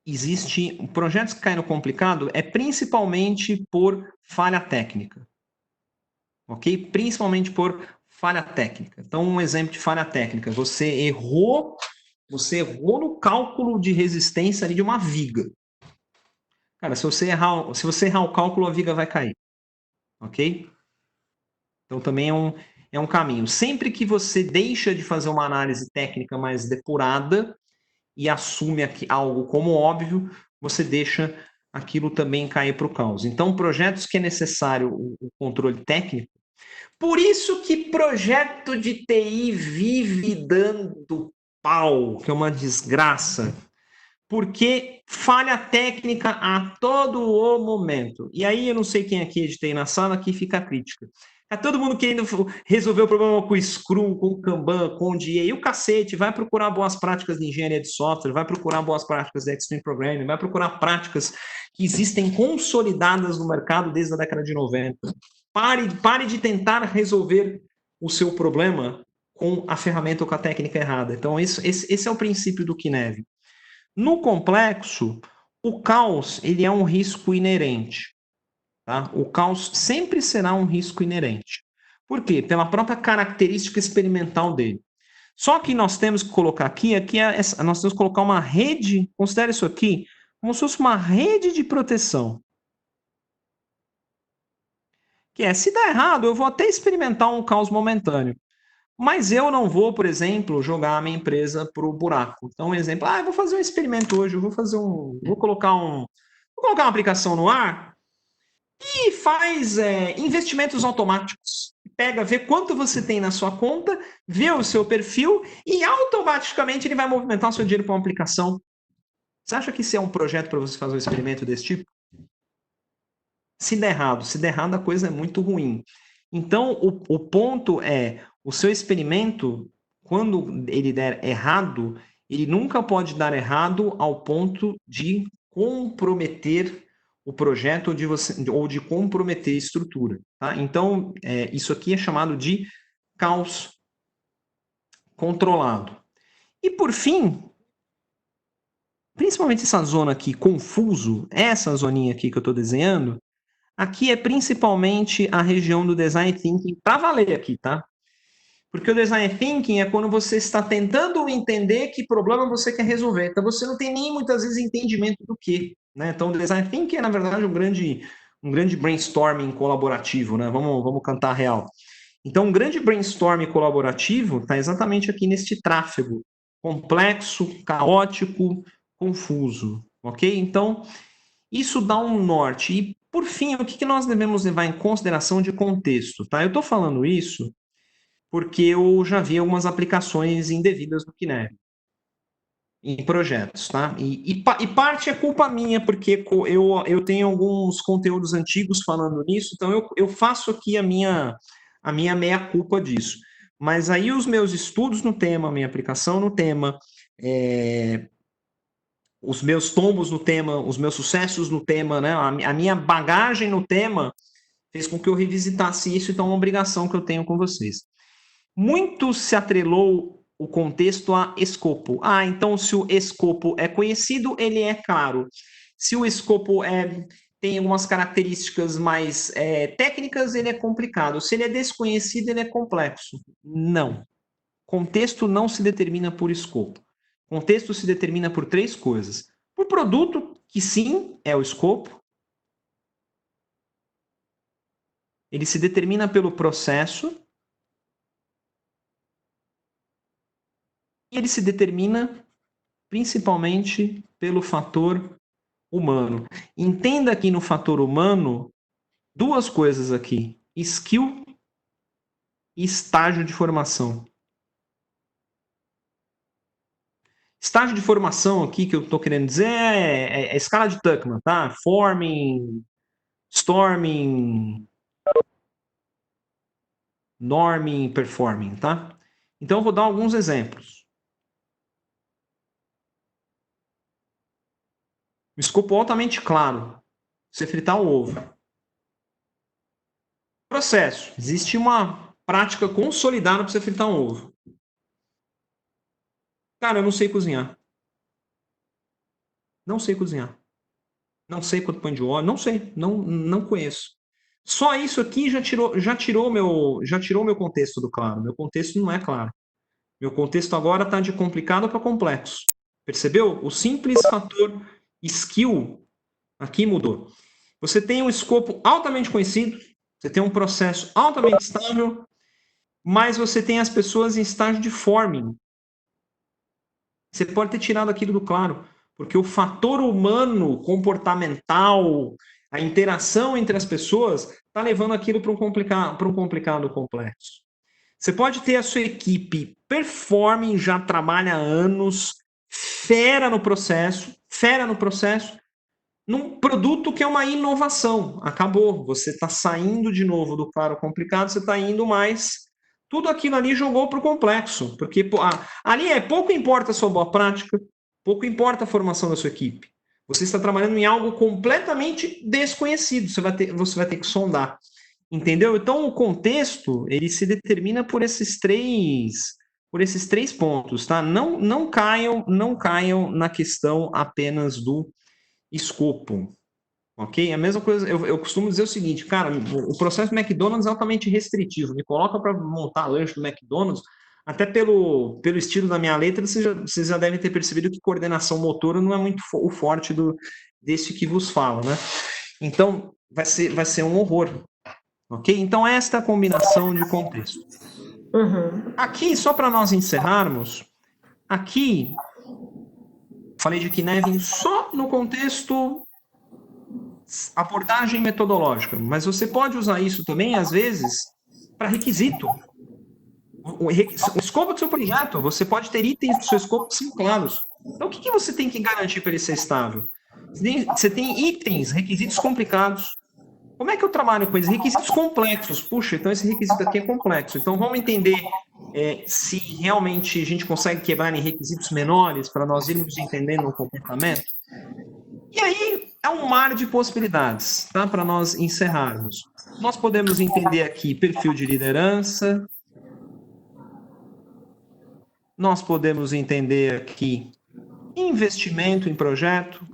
existe projetos que caem no complicado é principalmente por falha técnica. Ok? Principalmente por falha técnica. Então, um exemplo de falha técnica. Você errou no cálculo de resistência ali de uma viga. Cara, se você errar o cálculo, a viga vai cair. Ok? Então, também é um caminho. Sempre que você deixa de fazer uma análise técnica mais depurada e assume algo como óbvio, você deixa aquilo também cair para o caos. Então, projetos que é necessário o controle técnico. Por isso que projeto de TI vive dando pau, que é uma desgraça. Porque falha técnica a todo o momento. E aí eu não sei quem aqui é de TI na sala, aqui fica a crítica. Tá todo mundo querendo resolver o problema com o Scrum, com o Kanban, com o DA, e o cacete, vai procurar boas práticas de engenharia de software, vai procurar boas práticas de Extreme Programming, vai procurar práticas que existem consolidadas no mercado desde a década de 90. Pare de tentar resolver o seu problema com a ferramenta ou com a técnica errada. Então, esse é o princípio do Kinev. No complexo, o caos ele é um risco inerente. Tá? O caos sempre será um risco inerente. Por quê? Pela própria característica experimental dele. Só que nós temos que colocar nós temos que colocar uma rede, considere isso aqui, como se fosse uma rede de proteção. Que é, se der errado, eu vou até experimentar um caos momentâneo. Mas eu não vou, por exemplo, jogar a minha empresa para o buraco. Então, um exemplo, eu vou fazer um experimento hoje, vou colocar uma aplicação no ar e faz investimentos automáticos. Pega, vê quanto você tem na sua conta, vê o seu perfil e automaticamente ele vai movimentar o seu dinheiro para uma aplicação. Você acha que isso é um projeto para você fazer um experimento desse tipo? Se der errado, a coisa é muito ruim. Então, o ponto é, o seu experimento, quando ele der errado, ele nunca pode dar errado ao ponto de comprometer o projeto ou de comprometer a estrutura. Tá? Então, isso aqui é chamado de caos controlado. E, por fim, principalmente essa zona aqui, confuso, essa zoninha aqui que eu estou desenhando, aqui é principalmente a região do Design Thinking para valer aqui, tá? Porque o Design Thinking é quando você está tentando entender que problema você quer resolver. Então, você não tem nem, muitas vezes, entendimento do que. Né? Então, o Design Thinking é, na verdade, um grande brainstorming colaborativo. Né? Vamos cantar real. Então, um grande brainstorming colaborativo está exatamente aqui neste tráfego complexo, caótico, confuso. Ok? Então, isso dá um norte. E, por fim, o que nós devemos levar em consideração de contexto? Tá? Eu estou falando isso porque eu já vi algumas aplicações indevidas do Kinect em projetos, tá? E parte é culpa minha, porque eu tenho alguns conteúdos antigos falando nisso, então eu faço aqui a minha meia-culpa disso. Mas aí os meus estudos no tema, a minha aplicação no tema, os meus tombos no tema, os meus sucessos no tema, né? A minha bagagem no tema fez com que eu revisitasse isso, então é uma obrigação que eu tenho com vocês. Muito se atrelou o contexto a escopo. Então se o escopo é conhecido, ele é claro. Se o escopo tem algumas características mais técnicas, ele é complicado. Se ele é desconhecido, ele é complexo. Não. Contexto não se determina por escopo. Contexto se determina por 3 coisas. Por produto, que sim, é o escopo. Ele se determina pelo processo. E ele se determina principalmente pelo fator humano. Entenda aqui no fator humano 2 coisas aqui: skill e estágio de formação. Estágio de formação aqui que eu estou querendo dizer é a escala de Tuckman, tá? Forming, storming, norming, performing, tá? Então eu vou dar alguns exemplos. Um escopo altamente claro. Você fritar o ovo. Processo. Existe uma prática consolidada para você fritar um ovo. Cara, eu não sei cozinhar. Não sei cozinhar. Não sei quanto põe de óleo. Não sei. Não conheço. Só isso aqui já tirou meu contexto do claro. Meu contexto não é claro. Meu contexto agora está de complicado para complexo. Percebeu? O simples fator skill aqui mudou. Você tem um escopo altamente conhecido, você tem um processo altamente estável, mas você tem as pessoas em estágio de forming. Você pode ter tirado aquilo do claro, porque o fator humano, comportamental, a interação entre as pessoas, está levando aquilo para um complicado complexo. Você pode ter a sua equipe performing, já trabalha há anos, fera no processo, num produto que é uma inovação. Acabou. Você está saindo de novo do claro complicado, você está indo mais. Tudo aquilo ali jogou para o complexo. Porque ali pouco importa a sua boa prática, pouco importa a formação da sua equipe. Você está trabalhando em algo completamente desconhecido. Você vai ter que sondar. Entendeu? Então, o contexto, ele se determina por esses três pontos, tá? Não caiam na questão apenas do escopo, ok? A mesma coisa, eu costumo dizer o seguinte, cara, o processo do McDonald's é altamente restritivo. Me coloca para montar lanche do McDonald's, até pelo estilo da minha letra, vocês já devem ter percebido que coordenação motora não é muito o forte desse que vos fala, né? Então, vai ser um horror. Ok? Então, esta é a combinação de contexto. Uhum. Aqui, só para nós encerrarmos, aqui, falei de Kinevin só no contexto abordagem metodológica, mas você pode usar isso também, às vezes, para requisito. O escopo do seu projeto, você pode ter itens do seu escopo que são claros. Então, o que você tem que garantir para ele ser estável? Você tem itens, requisitos complicados. Como é que eu trabalho com eles? Requisitos complexos. Puxa, então esse requisito aqui é complexo. Então vamos entender se realmente a gente consegue quebrar em requisitos menores para nós irmos entendendo o comportamento. E aí é um mar de possibilidades, tá? Para nós encerrarmos. Nós podemos entender aqui perfil de liderança. Nós podemos entender aqui investimento em projeto.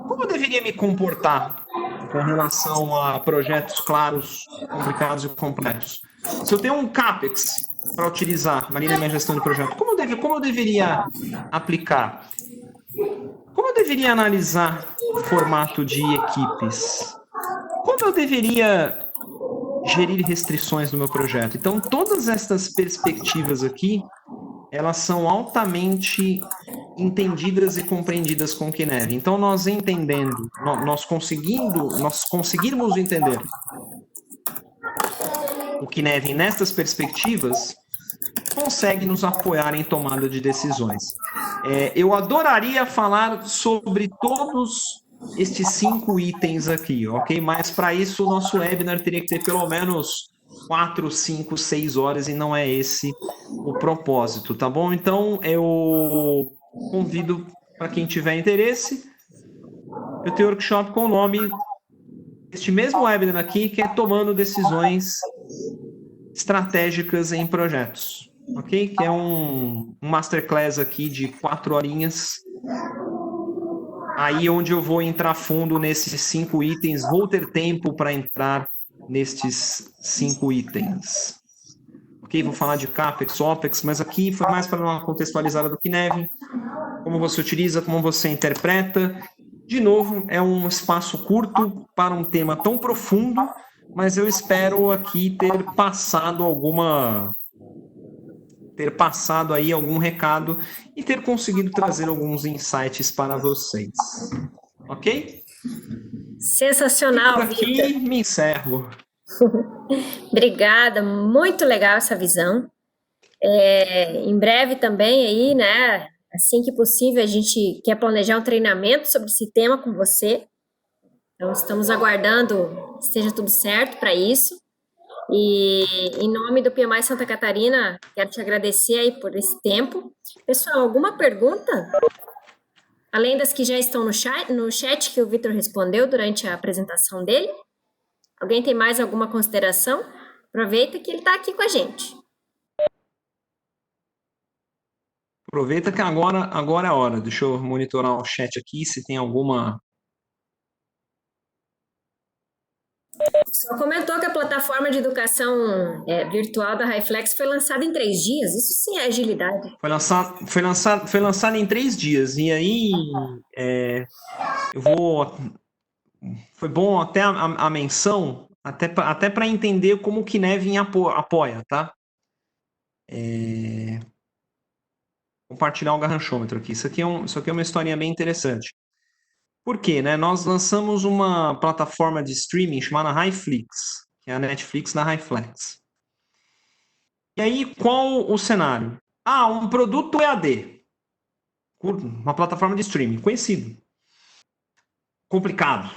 Como eu deveria me comportar com relação a projetos claros, complicados e complexos? Se eu tenho um CAPEX para utilizar ali na minha gestão de projeto, como eu deveria aplicar? Como eu deveria analisar o formato de equipes? Como eu deveria gerir restrições no meu projeto? Então, todas essas perspectivas aqui, elas são altamente entendidas e compreendidas com o Kinev. Então, nós entendendo, nós conseguirmos entender o Kinev nestas perspectivas, consegue nos apoiar em tomada de decisões. Eu adoraria falar sobre todos estes 5 itens aqui, ok? Mas para isso o nosso webinar teria que ter pelo menos 4, 5, 6 horas e não é esse o propósito, tá bom? Então eu convido para quem tiver interesse, eu tenho workshop com o nome deste mesmo webinar aqui, que é Tomando Decisões Estratégicas em Projetos, ok? Que é um masterclass aqui de 4 horinhas, aí onde eu vou entrar fundo nesses 5 itens, vou ter tempo para entrar nestes 5 itens. Ok? Vou falar de CAPEX, OPEX, mas aqui foi mais para uma contextualizada do Kinev, como você utiliza, como você interpreta. De novo, é um espaço curto para um tema tão profundo, mas eu espero aqui ter passado aí algum recado e ter conseguido trazer alguns insights para vocês. Ok? Sensacional, Por aqui Vitor. me encerro. Obrigada, muito legal essa visão. Em breve também aí, né? Assim que possível, a gente quer planejar um treinamento sobre esse tema com você. Então, estamos aguardando que esteja tudo certo para isso. E em nome do PMI Santa Catarina, quero te agradecer aí por esse tempo. Pessoal, alguma pergunta? Além das que já estão no chat que o Vitor respondeu durante a apresentação dele? Alguém tem mais alguma consideração? Aproveita que ele está aqui com a gente. Aproveita que agora é a hora. Deixa eu monitorar o chat aqui, se tem alguma... Só comentou que a plataforma de educação virtual da Highflex foi lançada em 3 dias. Isso sim é agilidade. Foi lançado em 3 dias. E aí, eu vou... Foi bom até a menção, até para entender como o Kinev apoia, tá? Compartilhar o garranchômetro aqui. Isso aqui é uma historinha bem interessante. Por quê, né? Nós lançamos uma plataforma de streaming chamada Highflix, que é a Netflix da Highflex. E aí, qual o cenário? Um produto EAD. Uma plataforma de streaming, conhecido. Complicado.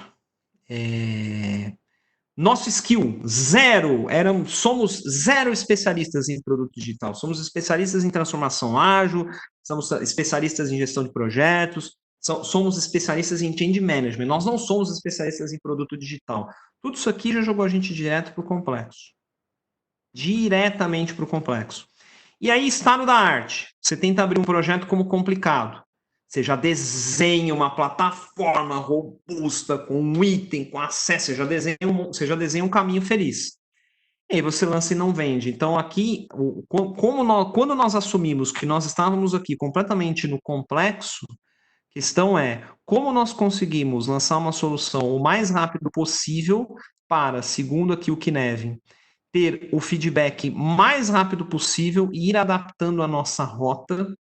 Nosso skill, zero. Somos zero especialistas em produto digital. Somos especialistas em transformação ágil, somos especialistas em gestão de projetos, somos especialistas em change management. Nós não somos especialistas em produto digital. Tudo isso aqui já jogou a gente direto para o complexo. Diretamente para o complexo. E aí, estado da arte. Você tenta abrir um projeto como complicado. Você já desenha uma plataforma robusta, com um item, com acesso, você já desenha um caminho feliz. E aí você lança e não vende. Então, aqui, quando nós assumimos que nós estávamos aqui completamente no complexo, a questão é como nós conseguimos lançar uma solução o mais rápido possível para, segundo aqui o Kinev, ter o feedback mais rápido possível e ir adaptando a nossa rota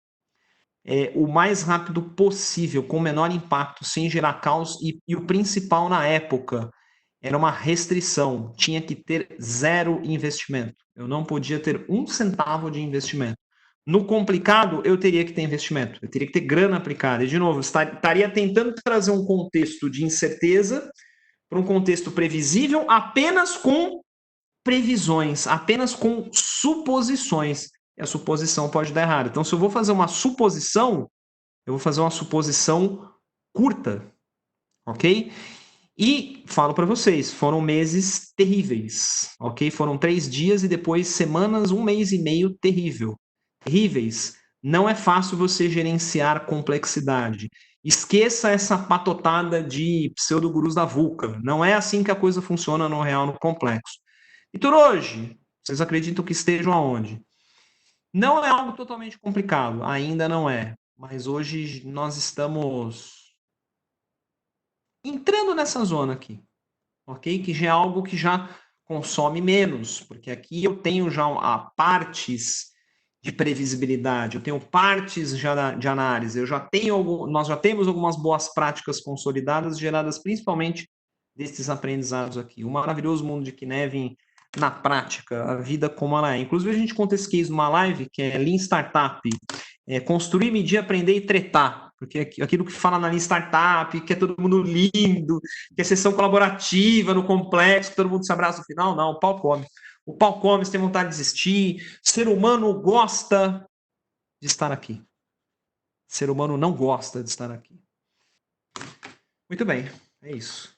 o mais rápido possível, com o menor impacto, sem gerar caos. E o principal na época era uma restrição: tinha que ter 0 investimento. Eu não podia ter 1 centavo de investimento. No complicado, eu teria que ter investimento, eu teria que ter grana aplicada. E, de novo, estaria tentando trazer um contexto de incerteza para um contexto previsível apenas com previsões, apenas com suposições. E a suposição pode dar errado. Então, se eu vou fazer uma suposição, eu vou fazer uma suposição curta, ok? E falo para vocês, foram meses terríveis, ok? Foram 3 dias e depois semanas, 1 mês e meio terrível. Terríveis. Não é fácil você gerenciar complexidade. Esqueça essa patotada de pseudo-gurus da VUCA. Não é assim que a coisa funciona no real, no complexo. E por hoje, vocês acreditam que estejam aonde? Não é algo totalmente complicado, ainda não é. Mas hoje nós estamos entrando nessa zona aqui, ok? Que já é algo que já consome menos, porque aqui eu tenho já partes de previsibilidade, eu tenho partes já de análise, nós já temos algumas boas práticas consolidadas, geradas principalmente desses aprendizados aqui. O maravilhoso mundo de Kinevin na prática, a vida como ela é. Inclusive, a gente conta esse case numa live, que é Lean Startup, construir, medir, aprender e tretar. Porque aquilo que fala na Lean Startup, que é todo mundo lindo, que é sessão colaborativa no complexo, que todo mundo se abraça no final, não, o pau come. O pau come, você tem vontade de desistir. O ser humano gosta de estar aqui. O ser humano não gosta de estar aqui. Muito bem, é isso.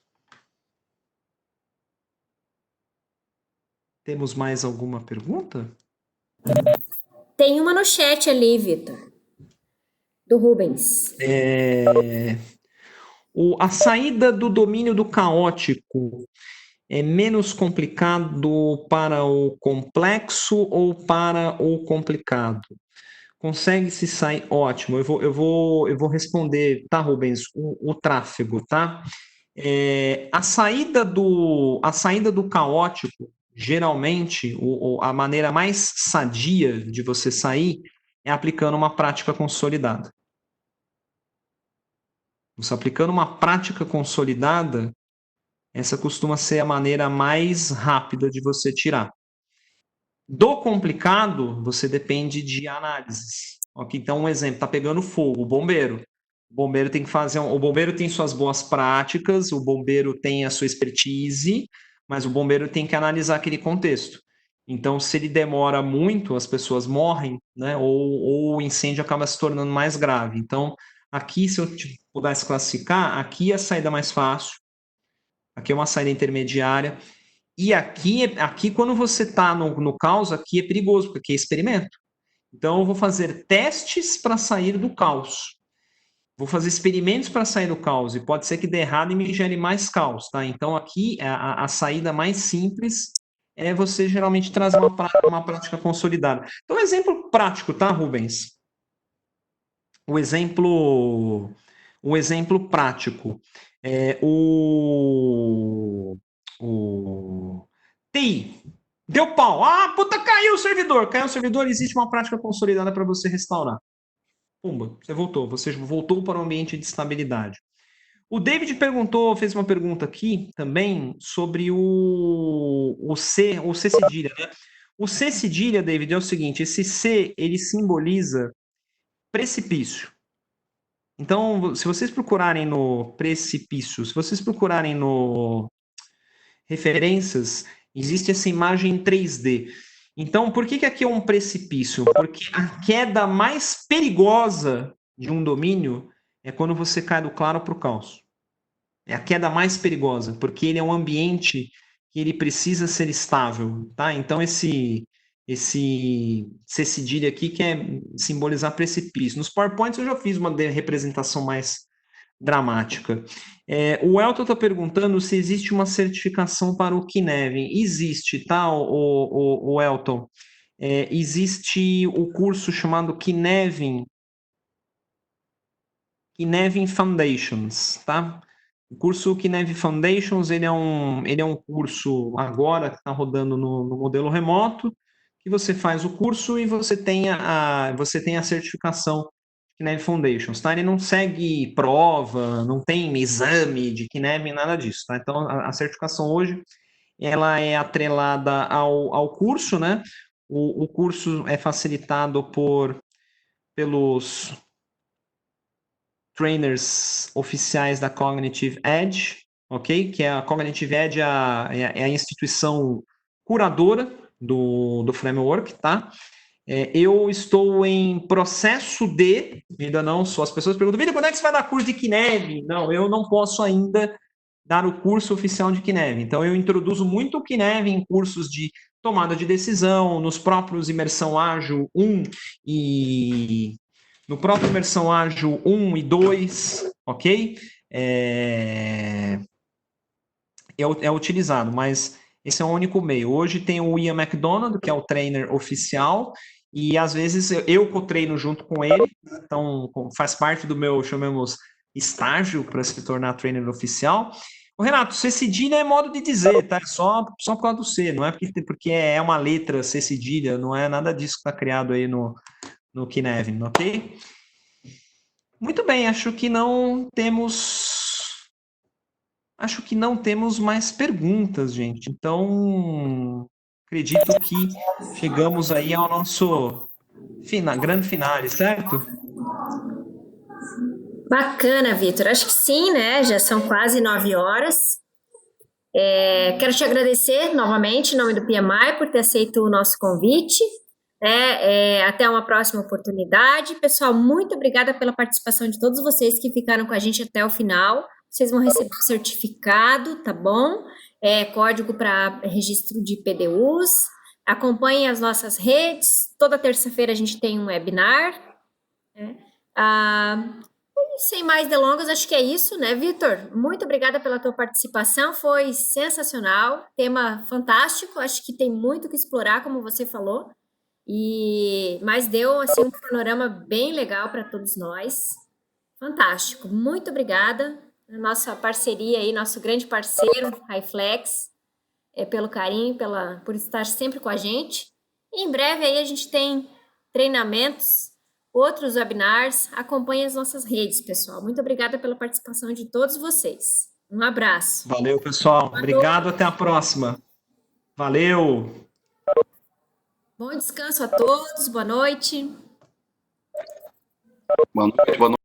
Temos mais alguma pergunta? Tem uma no chat ali, Vitor, do Rubens. A saída do domínio do caótico é menos complicado para o complexo ou para o complicado? Consegue se sair? Ótimo, eu vou responder, tá, Rubens? O tráfego, tá? A saída do caótico, geralmente, a maneira mais sadia de você sair é aplicando uma prática consolidada. Você aplicando uma prática consolidada, essa costuma ser a maneira mais rápida de você tirar. Do complicado, você depende de análises. Okay? Então, um exemplo, está pegando fogo, o bombeiro. O bombeiro tem que fazer. O bombeiro tem suas boas práticas, o bombeiro tem a sua expertise, mas o bombeiro tem que analisar aquele contexto. Então, se ele demora muito, as pessoas morrem, né? Ou o incêndio acaba se tornando mais grave. Então, aqui, se eu pudesse classificar, aqui é a saída mais fácil, aqui é uma saída intermediária. E aqui quando você está no caos, aqui é perigoso, porque aqui é experimento. Então, eu vou fazer testes para sair do caos. Vou fazer experimentos para sair do caos. E pode ser que dê errado e me gere mais caos, tá? Então, aqui, a saída mais simples é você geralmente trazer uma prática consolidada. Então, exemplo prático, tá, Rubens? O exemplo prático. O TI. Deu pau. Ah, puta, caiu o servidor. Caiu o servidor, existe uma prática consolidada para você restaurar. Pumba, você voltou para o ambiente de estabilidade. O David fez uma pergunta aqui também sobre o C cedilha, né? O C cedilha, David, é o seguinte, esse C, ele simboliza precipício. Então, se vocês procurarem no precipício, se vocês procurarem no referências, existe essa imagem em 3D. Então, por que aqui é um precipício? Porque a queda mais perigosa de um domínio é quando você cai do claro para o caos. É a queda mais perigosa, porque ele é um ambiente que ele precisa ser estável, tá? Então, esse C cedilha aqui quer simbolizar precipício. Nos PowerPoints eu já fiz uma representação mais dramática. O Elton está perguntando se existe uma certificação para o Kinevin. Existe, tá, o Elton? Existe o curso chamado Kinevin Foundations, tá? O curso Kinevin Foundations, ele é um curso agora que está rodando no modelo remoto, que você faz o curso e você tem a certificação Kinevin Foundations, tá? Ele não segue prova, não tem exame de Kinevin, nada disso, tá? Então, a certificação hoje, ela é atrelada ao curso, né? O curso é facilitado pelos trainers oficiais da Cognitive Edge, ok? Que a Cognitive Edge é a instituição curadora do framework, tá? Eu estou em processo de, ainda não sou, as pessoas perguntam, Vitor, quando é que você vai dar curso de Kinev? Não, eu não posso ainda dar o curso oficial de Kinev. Então, eu introduzo muito o Kinev em cursos de tomada de decisão, nos próprios Imersão Ágil 1 e no próprio Imersão Ágil 1 e 2, ok? É utilizado, mas esse é o único meio. Hoje tem o Ian McDonald, que é o trainer oficial, e às vezes eu co-treino junto com ele, então faz parte do meu, chamemos, estágio para se tornar trainer oficial. O Renato, C cedilha é modo de dizer, tá? Só por causa do C, não é porque é uma letra C cedilha, não é nada disso que está criado aí no Kinevin, ok? Muito bem, acho que não temos mais perguntas, gente. Então, acredito que chegamos aí ao nosso grande finale, certo? Bacana, Vitor. Acho que sim, né? Já são quase 9 horas. Quero te agradecer novamente, em nome do PMI, por ter aceito o nosso convite. Até uma próxima oportunidade. Pessoal, muito obrigada pela participação de todos vocês que ficaram com a gente até o final. Vocês vão receber o certificado, tá bom? Código para registro de PDUs. Acompanhem as nossas redes. Toda terça-feira a gente tem um webinar. Sem mais delongas, acho que é isso, né, Vitor? Muito obrigada pela tua participação, foi sensacional, tema fantástico, acho que tem muito que explorar, como você falou, mas deu assim um panorama bem legal para todos nós. Fantástico, muito obrigada. Nossa parceria aí, nosso grande parceiro, HiFlex, pelo carinho, por estar sempre com a gente. E em breve aí a gente tem treinamentos, outros webinars. Acompanhe as nossas redes, pessoal. Muito obrigada pela participação de todos vocês. Um abraço. Valeu, pessoal. Obrigado, até a próxima. Valeu. Bom descanso a todos, boa noite. Boa noite, boa noite.